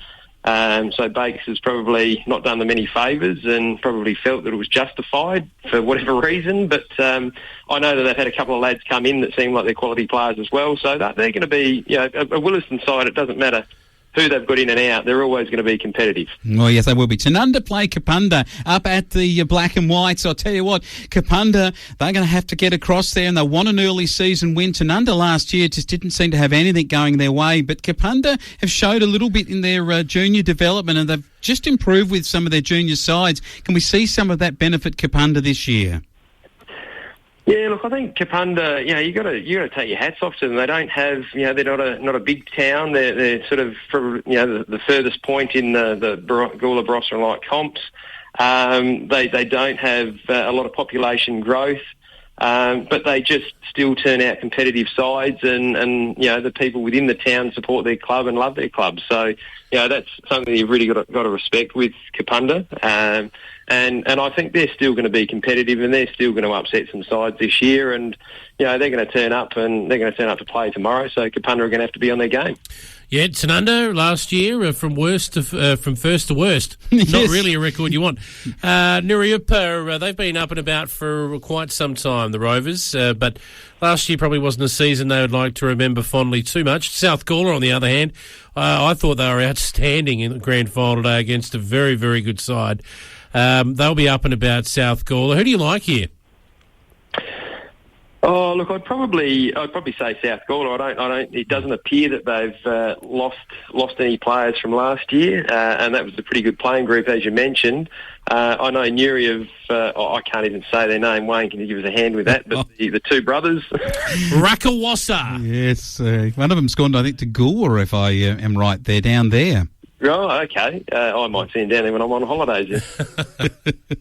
So Bakes has probably not done them any favours and probably felt that it was justified for whatever reason. But I know that they've had a couple of lads come in that seem like they're quality players as well. So they're going to be, a Williston side, it doesn't matter who they've got in and out, they're always going to be competitive. Well, yes, they will be. Tanunda play Kapunda up at the Black and Whites. I'll tell you what, Kapunda, they're going to have to get across there, and they want an early season win. Tanunda last year just didn't seem to have anything going their way, but Kapunda have showed a little bit in their junior development, and they've just improved with some of their junior sides. Can we see some of that benefit Kapunda this year? Yeah, look, I think Kapunda, you got to take your hats off to them. They don't have, they're not a big town. They're sort of, the furthest point in the Gawler, Barossa and Light comps. They don't have a lot of population growth, but they just still turn out competitive sides, and the people within the town support their club and love their club. So, that's something you've really got to respect with Kapunda. And I think they're still going to be competitive, and they're still going to upset some sides this year. And they're going to turn up, and they're going to turn up to play tomorrow. So Kapunda are going to have to be on their game. Yeah, Tanunda last year from first to worst. Yes. Not really a record you want. Nuriupa, they've been up and about for quite some time, the Rovers, but last year probably wasn't a season they would like to remember fondly too much. South Gawler, on the other hand, I thought they were outstanding in the grand final today against a very, very good side. They'll be up and about South Gawler. Who do you like here? Oh, look, I'd probably say South Gawler. It doesn't appear that they've lost any players from last year, and that was a pretty good playing group, as you mentioned. I know Nuri I can't even say their name. Wayne, can you give us a hand with that? But the two brothers. Rakawasa. Yes, one of them's gone, I think, to Gawler, if I am right. They're down there. Oh, okay. I might see him down there when I'm on holidays.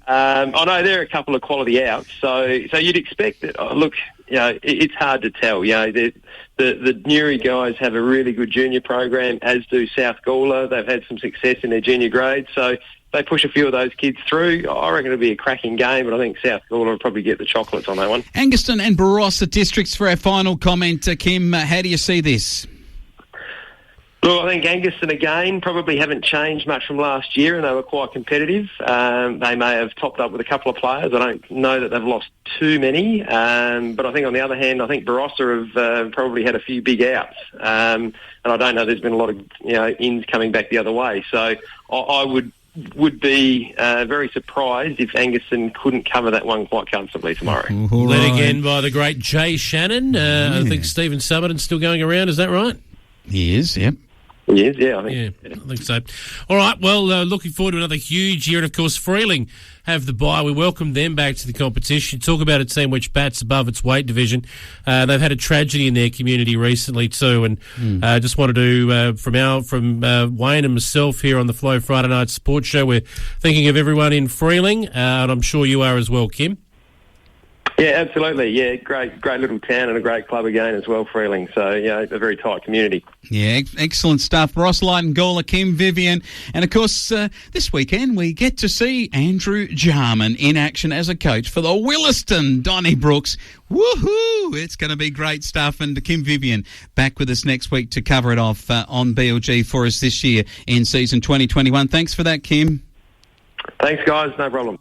I know there are a couple of quality outs, so you'd expect that. Look, it's hard to tell. The Newry guys have a really good junior program, as do South Gawler. They've had some success in their junior grade, so they push a few of those kids through. I reckon it'll be a cracking game, but I think South Gawler will probably get the chocolates on that one. Angerson and Barossa districts for our final comment. Kim, how do you see this? Look, I think Angerson, again, probably haven't changed much from last year, and they were quite competitive. They may have topped up with a couple of players. I don't know that they've lost too many. But I think, on the other hand, I think Barossa have probably had a few big outs. And I don't know there's been a lot of ins coming back the other way. So I would be very surprised if Angerson couldn't cover that one quite comfortably tomorrow. Led again by the great Jay Shannon. I think Stephen Summerton's still going around. Is that right? He is, yep. Yes, yeah, I think so. All right, well, looking forward to another huge year. And, of course, Freeling have the bye. We welcome them back to the competition. Talk about a team which bats above its weight division. They've had a tragedy in their community recently too, and just wanted to, from Wayne and myself here on the Flow Friday Night Sports Show, we're thinking of everyone in Freeling, and I'm sure you are as well, Kim. Yeah, absolutely. Yeah, great little town and a great club again as well, Freeling. So, a very tight community. Yeah, excellent stuff. Ross Light and Gawler, Kim Vivian. And, of course, this weekend we get to see Andrew Jarman in action as a coach for the Williston Donnybrooks. Woohoo! It's going to be great stuff. And Kim Vivian back with us next week to cover it off on BLG for us this year in season 2021. Thanks for that, Kim. Thanks, guys. No problem.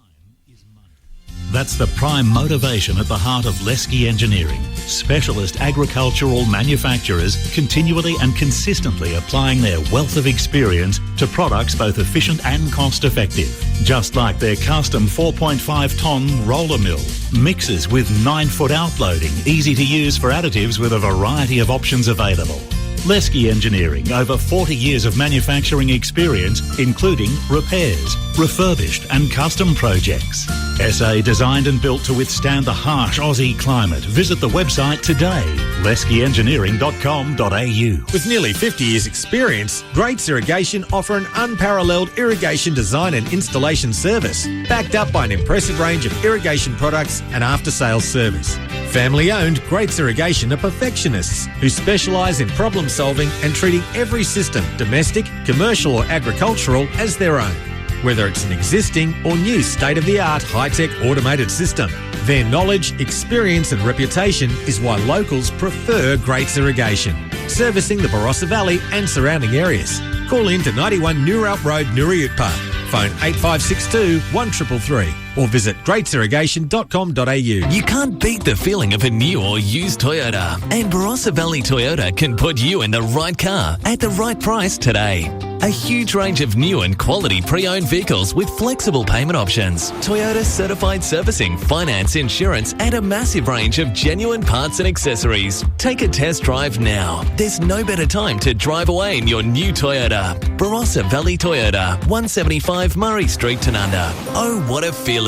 That's the prime motivation at the heart of Lesky Engineering. Specialist agricultural manufacturers continually and consistently applying their wealth of experience to products both efficient and cost-effective. Just like their custom 4.5-tonne roller mill. Mixers with 9-foot outloading, easy to use for additives with a variety of options available. Lesky Engineering, over 40 years of manufacturing experience, including repairs, refurbished and custom projects. SA designed and built to withstand the harsh Aussie climate. Visit the website today, leskyengineering.com.au. With nearly 50 years' experience, Greats Irrigation offer an unparalleled irrigation design and installation service, backed up by an impressive range of irrigation products and after-sales service. Family-owned, Greats Irrigation are perfectionists who specialise in problem-solving and treating every system, domestic, commercial or agricultural, as their own. Whether it's an existing or new state-of-the-art high-tech automated system, their knowledge, experience and reputation is why locals prefer Greats Irrigation, servicing the Barossa Valley and surrounding areas. Call in to 91 Noorup Road, Nooryutpa. Phone 8562 1333 or visit greatsirrigation.com.au. You can't beat the feeling of a new or used Toyota, and Barossa Valley Toyota can put you in the right car at the right price today. A huge range of new and quality pre-owned vehicles with flexible payment options, Toyota certified servicing, finance, insurance, and a massive range of genuine parts and accessories. Take a test drive now. There's no better time to drive away in your new Toyota. Barossa Valley Toyota, 175 Murray Street, Tanunda. Oh, what a feeling.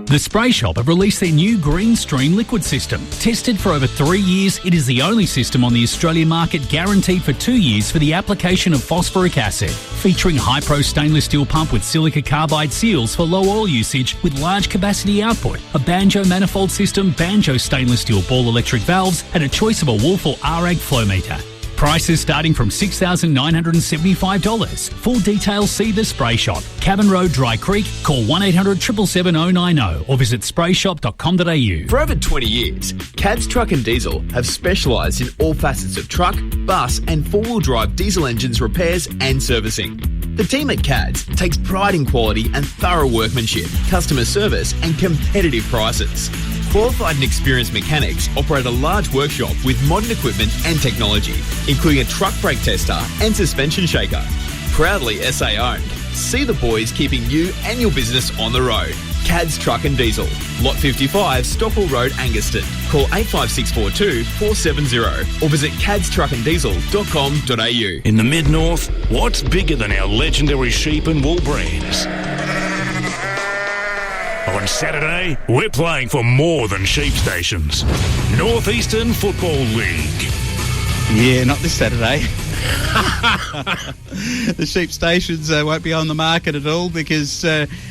The Spray Shop have released their new Green Stream liquid system. Tested for over 3 years, it is the only system on the Australian market guaranteed for 2 years for the application of phosphoric acid. Featuring high-pro stainless steel pump with silica carbide seals for low oil usage with large capacity output, a banjo manifold system, banjo stainless steel ball electric valves, and a choice of a Wolf or RAG flow meter. Prices starting from $6,975. Full details, see The Spray Shop. Cabin Road, Dry Creek. Call 1-800-777-090 or visit sprayshop.com.au. For over 20 years, CADS Truck and Diesel have specialised in all facets of truck, bus and four-wheel drive diesel engines repairs and servicing. The team at CADS takes pride in quality and thorough workmanship, customer service and competitive prices. Qualified and experienced mechanics operate a large workshop with modern equipment and technology, including a truck brake tester and suspension shaker. Proudly SA owned. See the boys keeping you and your business on the road. CADS Truck and Diesel, Lot 55, Stockwell Road, Angerson. Call 85642 470 or visit cadstruckanddiesel.com.au. In the Mid-North, what's bigger than our legendary sheep and wool brands? On Saturday, we're playing for more than sheep stations. Northeastern Football League. Yeah, not this Saturday. The sheep stations won't be on the market at all because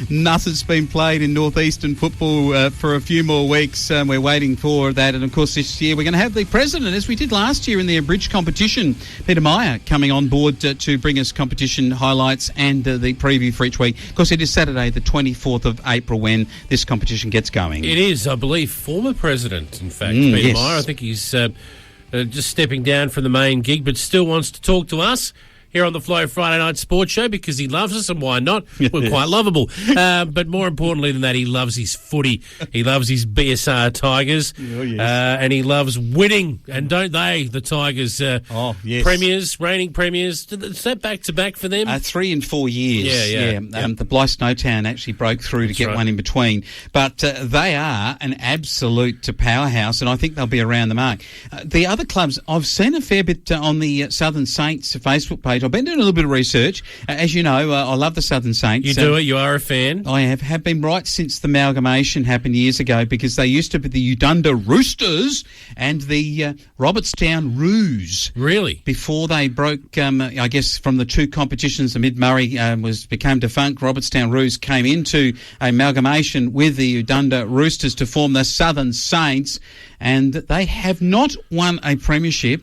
nothing's been played in northeastern football for a few more weeks. We're waiting for that. And, of course, this year we're going to have the president, as we did last year in the bridge competition, Peter Meyer, coming on board to bring us competition highlights and the preview for each week. Of course, it is Saturday, the 24th of April, when this competition gets going. It is, I believe, former president, in fact, Peter yes. Meyer. I think he's just stepping down from the main gig, but still wants to talk to us here on the Flow Friday Night Sports Show because he loves us, and why not? We're quite lovable. But more importantly than that, he loves his footy. He loves his BSR Tigers. Oh, yes. And he loves winning. And don't they, the Tigers? Yes. Premiers, reigning premiers. Is that back-to-back for them? 3 and 4 years. Yeah. The Blythe Snowtown actually broke through to get one in between. But they are an absolute powerhouse, and I think they'll be around the mark. The other clubs, I've seen a fair bit on the Southern Saints Facebook page. I've been doing a little bit of research. As you know, I love the Southern Saints. You do it. You are a fan. I have been right since the amalgamation happened years ago because they used to be the Udunda Roosters and the Robertstown Roos. Really? Before they broke, I guess, from the two competitions, the Mid-Murray became defunct. Robertstown Roos came into amalgamation with the Udunda Roosters to form the Southern Saints, and they have not won a premiership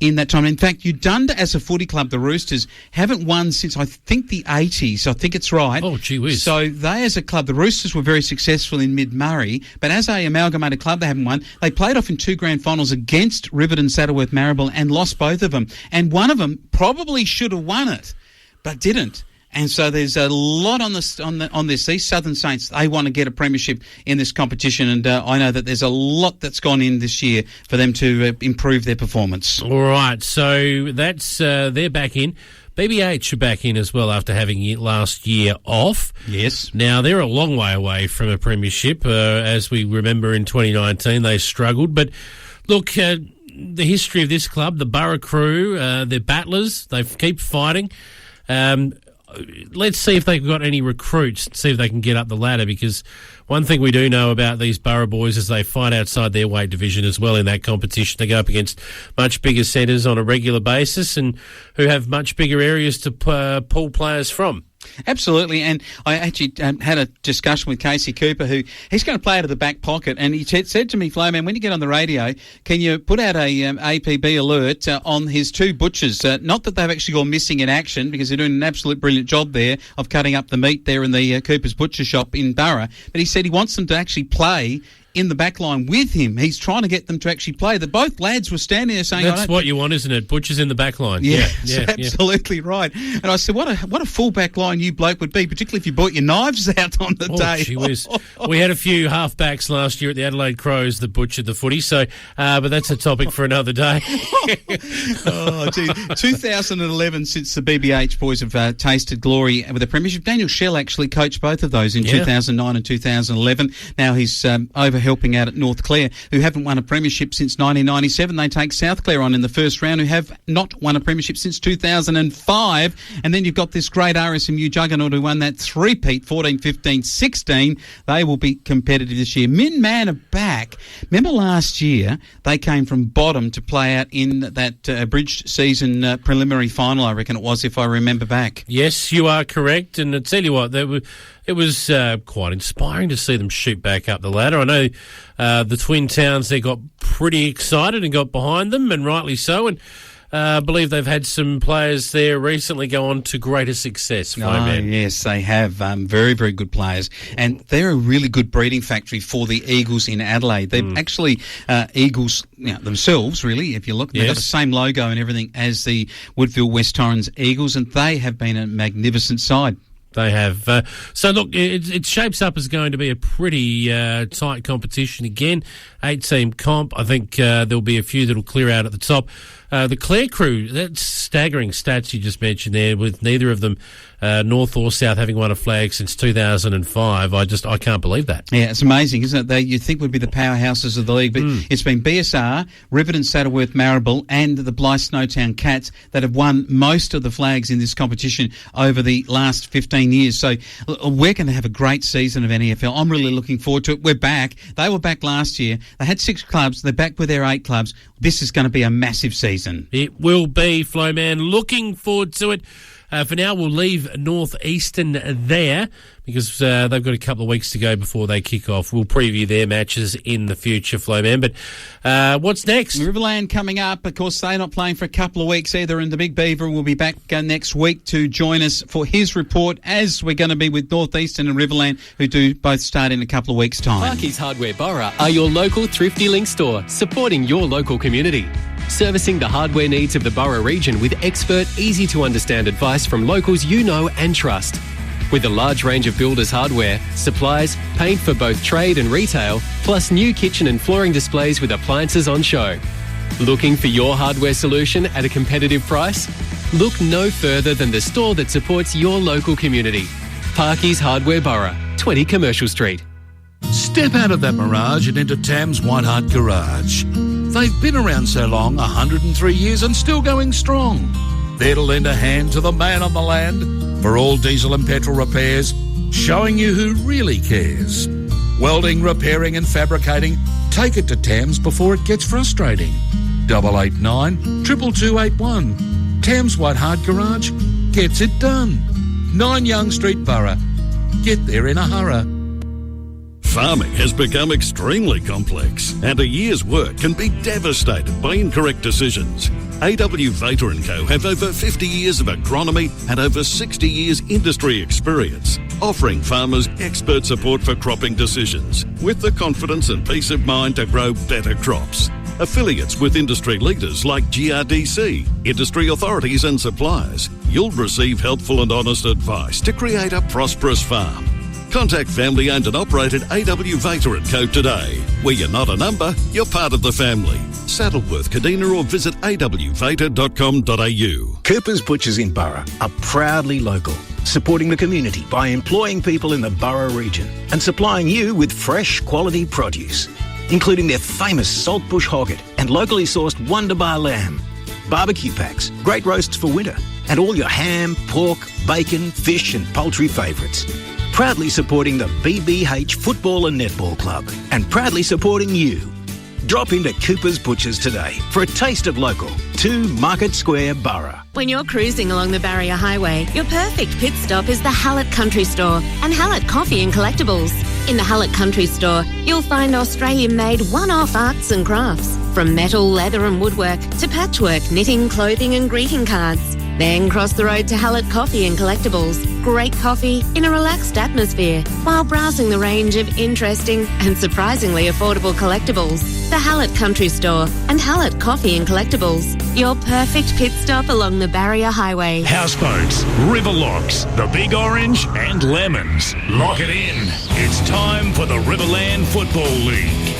in that time. In fact, Udunda as a footy club, the Roosters, haven't won since, I think, the 80s. I think it's right. Oh, gee whiz. So they, as a club, the Roosters were very successful in Mid-Murray, but as a amalgamated club, they haven't won. They played off in 2 grand finals against Riverland, Saddleworth, Maribel, and lost both of them. And one of them probably should have won it, but didn't. And so there's a lot on this. These Southern Saints, they want to get a premiership in this competition, and I know that there's a lot that's gone in this year for them to improve their performance. All right, so that's they're back in. BBH are back in as well after having last year off. Yes. Now, they're a long way away from a premiership. As we remember in 2019, they struggled. But look, the history of this club, the Borough crew, they're battlers. They keep fighting. Let's see if they've got any recruits, see if they can get up the ladder, because one thing we do know about these Borough boys is they fight outside their weight division as well in that competition. They go up against much bigger centres on a regular basis and who have much bigger areas to pull players from. Absolutely, and I actually had a discussion with Casey Cooper, who he's going to play out of the back pocket, and he said to me, Flo, man, when you get on the radio, can you put out a APB alert on his two butchers? Not that they've actually gone missing in action, because they're doing an absolute brilliant job there of cutting up the meat there in the Cooper's Butcher Shop in Borough, but he said he wants them to actually play in the back line with him. He's trying to get them to actually play. Both lads were standing there saying... That's what you want, isn't it? Butchers in the back line. Yeah, absolutely right. And I said, what a full back line you bloke would be, particularly if you brought your knives out on the day. Gee whiz. We had a few half-backs last year at the Adelaide Crows that butchered the footy, so but that's a topic for another day. 2011, since the BBH boys have tasted glory with the premiership. Daniel Schell actually coached both of those in 2009 and 2011. Now he's over helping out at North Clare, who haven't won a premiership since 1997. They take South Clare on in the first round, who have not won a premiership since 2005. And then you've got this great RSMU juggernaut who won that three-peat, 14, 15, 16. They will be competitive this year. Min Man are back. Remember last year, they came from bottom to play out in that abridged season preliminary final, I reckon it was, if I remember back. Yes, you are correct. And I tell you what, it was quite inspiring to see them shoot back up the ladder. I know the Twin Towns, they got pretty excited and got behind them, and rightly so. And I believe they've had some players there recently go on to greater success. Yes, they have. Very, very good players. And they're a really good breeding factory for the Eagles in Adelaide. They're actually Eagles themselves, really, if you look. They've got the same logo and everything as the Woodville West Torrens Eagles, and they have been a magnificent side. They have. So, look, it shapes up as going to be a pretty tight competition again. 8-team comp. I think there'll be a few that'll clear out at the top. The Clare crew, that's staggering stats you just mentioned there, with neither of them, North or South, having won a flag since 2005. I can't believe that. Yeah, it's amazing, isn't it? They you'd think would be the powerhouses of the league, but it's been BSR, Riverton, Saddleworth, Marrable, and the Blythe Snowtown Cats that have won most of the flags in this competition over the last 15 years. So we're going to have a great season of NEFL. I'm really looking forward to it. We're back. They were back last year. They had 6 clubs. They're back with their 8 clubs. This is going to be a massive season. It will be, Flo Man. Looking forward to it. For now, we'll leave Northeastern there because they've got a couple of weeks to go before they kick off. We'll preview their matches in the future, Flo Man. But what's next? Riverland coming up. Of course, they're not playing for a couple of weeks either, and the Big Beaver will be back next week to join us for his report, as we're going to be with Northeastern and Riverland, who do both start in a couple of weeks' time. Parky's Hardware Borough are your local Thrifty Link store, supporting your local community. Servicing the hardware needs of the Borough region with expert, easy-to-understand advice from locals you know and trust. With a large range of builders' hardware, supplies, paint for both trade and retail, plus new kitchen and flooring displays with appliances on show. Looking for your hardware solution at a competitive price? Look no further than the store that supports your local community. Parky's Hardware Borough, 20 Commercial Street. Step out of that mirage and into Tam's White Hart Garage. They've been around so long, 103 years, and still going strong. There to lend a hand to the man on the land for all diesel and petrol repairs, showing you who really cares. Welding, repairing and fabricating, take it to Tam's before it gets frustrating. 889 22281. Tam's White Hart Garage gets it done. 9 Young Street, Borough. Get there in a hurry. Farming has become extremely complex, and a year's work can be devastated by incorrect decisions. AW Vater & Co. have over 50 years of agronomy and over 60 years industry experience, offering farmers expert support for cropping decisions with the confidence and peace of mind to grow better crops. affiliates with industry leaders like GRDC, industry authorities and suppliers, you'll receive helpful and honest advice to create a prosperous farm. Contact family-owned and operated AW Vater & Co today. Where you're not a number, you're part of the family. Saddleworth, Kadina, or visit awvater.com.au. Cooper's Butchers in Burra are proudly local, supporting the community by employing people in the Burra region and supplying you with fresh, quality produce, including their famous saltbush hogget and locally sourced Wonderbar lamb, barbecue packs, great roasts for winter, and all your ham, pork, bacon, fish and poultry favourites. Proudly supporting the BBH Football and Netball Club and proudly supporting you. Drop into Cooper's Butchers today for a taste of local. 2 Market Square, Burra. When you're cruising along the Barrier Highway, your perfect pit stop is the Hallett Country Store and Hallett Coffee and Collectibles. In the Hallett Country Store, you'll find Australian-made one-off arts and crafts, from metal, leather and woodwork to patchwork, knitting, clothing and greeting cards. Then cross the road to Hallett Coffee and Collectibles. Great coffee in a relaxed atmosphere while browsing the range of interesting and surprisingly affordable collectibles. The Hallett Country Store and Hallett Coffee and Collectibles. Your perfect pit stop along the Barrier Highway. Houseboats, river locks, the Big Orange and Lemons. Lock it in. It's time for the Riverland Football League.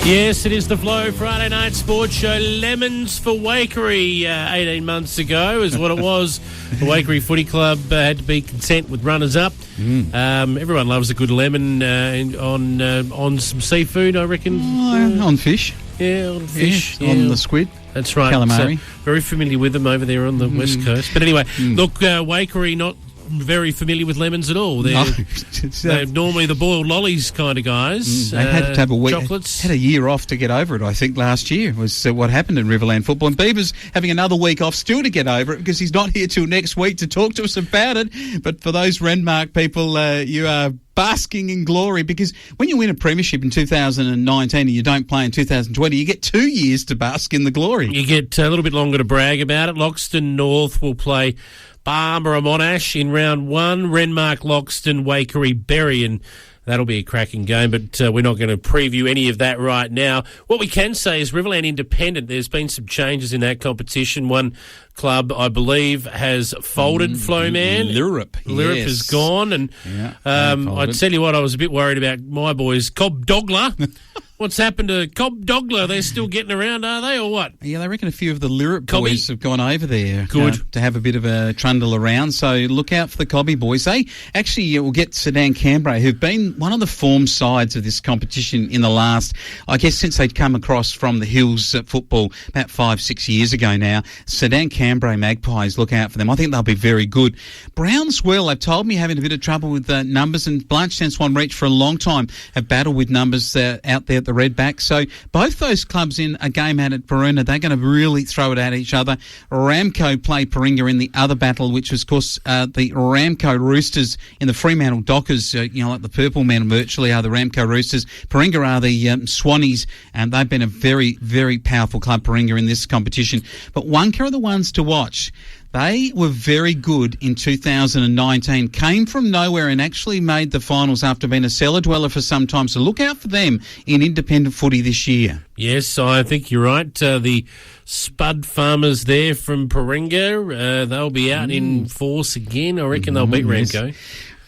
Yes, it is the Flow Friday Night Sports Show. Lemons for Wakery 18 months ago is what it was. The Wakery Footy Club had to be content with runners-up. Everyone loves a good lemon on some seafood, I reckon. On fish. Yeah, on fish. Yeah, on the squid. That's right. Calamari. Very familiar with them over there on the West Coast. But anyway, look, Wakery not very familiar with lemons at all. They're normally the boiled lollies kind of guys. They had to have a week. Chocolates. Had a year off to get over it, I think, last year was what happened in Riverland football. And Beaver's having another week off still to get over it because he's not here till next week to talk to us about it. But for those Renmark people, you are basking in glory because when you win a premiership in 2019 and you don't play in 2020, you get 2 years to bask in the glory. You get a little bit longer to brag about it. Loxton North will play Barbara Monash in round 1, Renmark, Loxton, Wakery, Berry, and that'll be a cracking game, but we're not going to preview any of that right now. What we can say is Riverland Independent, there's been some changes in that competition. One club, I believe, has folded, Flowman. Lirrup has gone, and I tell you what, I was a bit worried about my boys, Cobb Dogler. What's happened to Cobb Dogler? They're still getting around, are they, or what? Yeah, they reckon a few of the Lirrup boys have gone over there to have a bit of a trundle around. So look out for the Cobby boys. They actually will get Sedan Canberra, who've been one of the form sides of this competition in the last, I guess, since they'd come across from the Hills football about 5-6 years ago now. Sedan Canberra Magpies, look out for them. I think they'll be very good. Brownswell, they've told me, having a bit of trouble with numbers, and Blanchetown Swan Reach for a long time have battled with numbers out there at the Redback. So both those clubs in a game out at Barossa, they're going to really throw it at each other. Ramco play Paringa in the other battle, which was, of course, the Ramco Roosters in the Fremantle Dockers, like the purple men virtually are the Ramco Roosters. Paringa are the Swannies, and they've been a very, very powerful club, Paringa, in this competition. But Wonka are the ones to watch. They were very good in 2019, came from nowhere and actually made the finals after being a cellar dweller for some time. So look out for them in independent footy this year. Yes, I think you're right. The Spud Farmers there from Paringa, they'll be out in force again. I reckon they'll beat Ramco.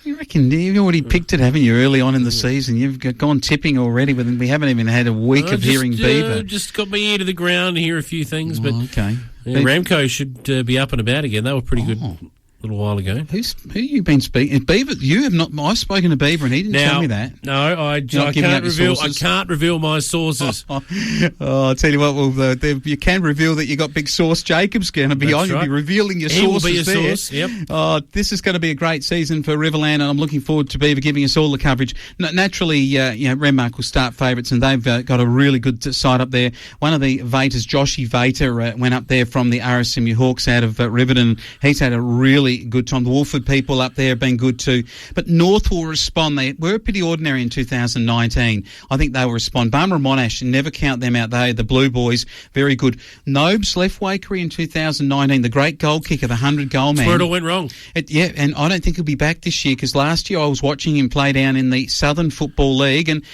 You reckon you've already picked it, haven't you, early on in the season? You've gone tipping already, but we haven't even had a week of hearing Beaver. Just got my ear to the ground to hear a few things. But okay. Yeah, Ramco should be up and about again. They were pretty good a little while ago. Who you been speaking? Beaver, you have not. I've spoken to Beaver and he didn't tell me that. No, I can't reveal. I can't reveal my sources. I'll tell you what. Well, you can reveal that you got big source. Jacob's going to be on. You'll be revealing your sources. He will be a source. Yep. This is going to be a great season for Riverland, and I'm looking forward to Beaver giving us all the coverage. Naturally, Renmark will start favourites, and they've got a really good side up there. One of the Vaters, Joshy Vater, went up there from the RSMU Hawks out of Riverton. He's had a really really good time. The Wolford people up there have been good too. But North will respond. They were pretty ordinary in 2019. I think they will respond. Barmer and Monash, never count them out. They, the Blue Boys, very good. Nobes left Waikerie in 2019. The great goal kicker, the 100-goal man. That's where it all went wrong. And I don't think he'll be back this year, because last year I was watching him play down in the Southern Football League, and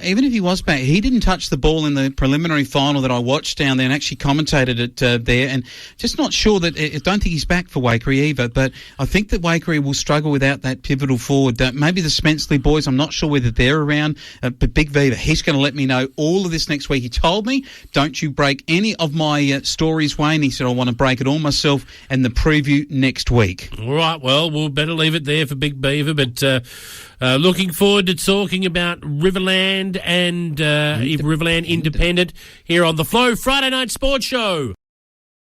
even if he was back, he didn't touch the ball in the preliminary final that I watched down there and actually commentated it there, and just not sure that, I don't think he's back for Waikerie either, but I think that Waikerie will struggle without that pivotal forward. Maybe the Spenceley boys, I'm not sure whether they're around, but Big Viva, he's going to let me know all of this next week. He told me, don't you break any of my stories, Wayne. He said, I want to break it all myself, and the preview next week. All right, well, we'll better leave it there for Big Beaver, but looking forward to talking about Riverland and Riverland Independent here on The Flow Friday Night Sports Show.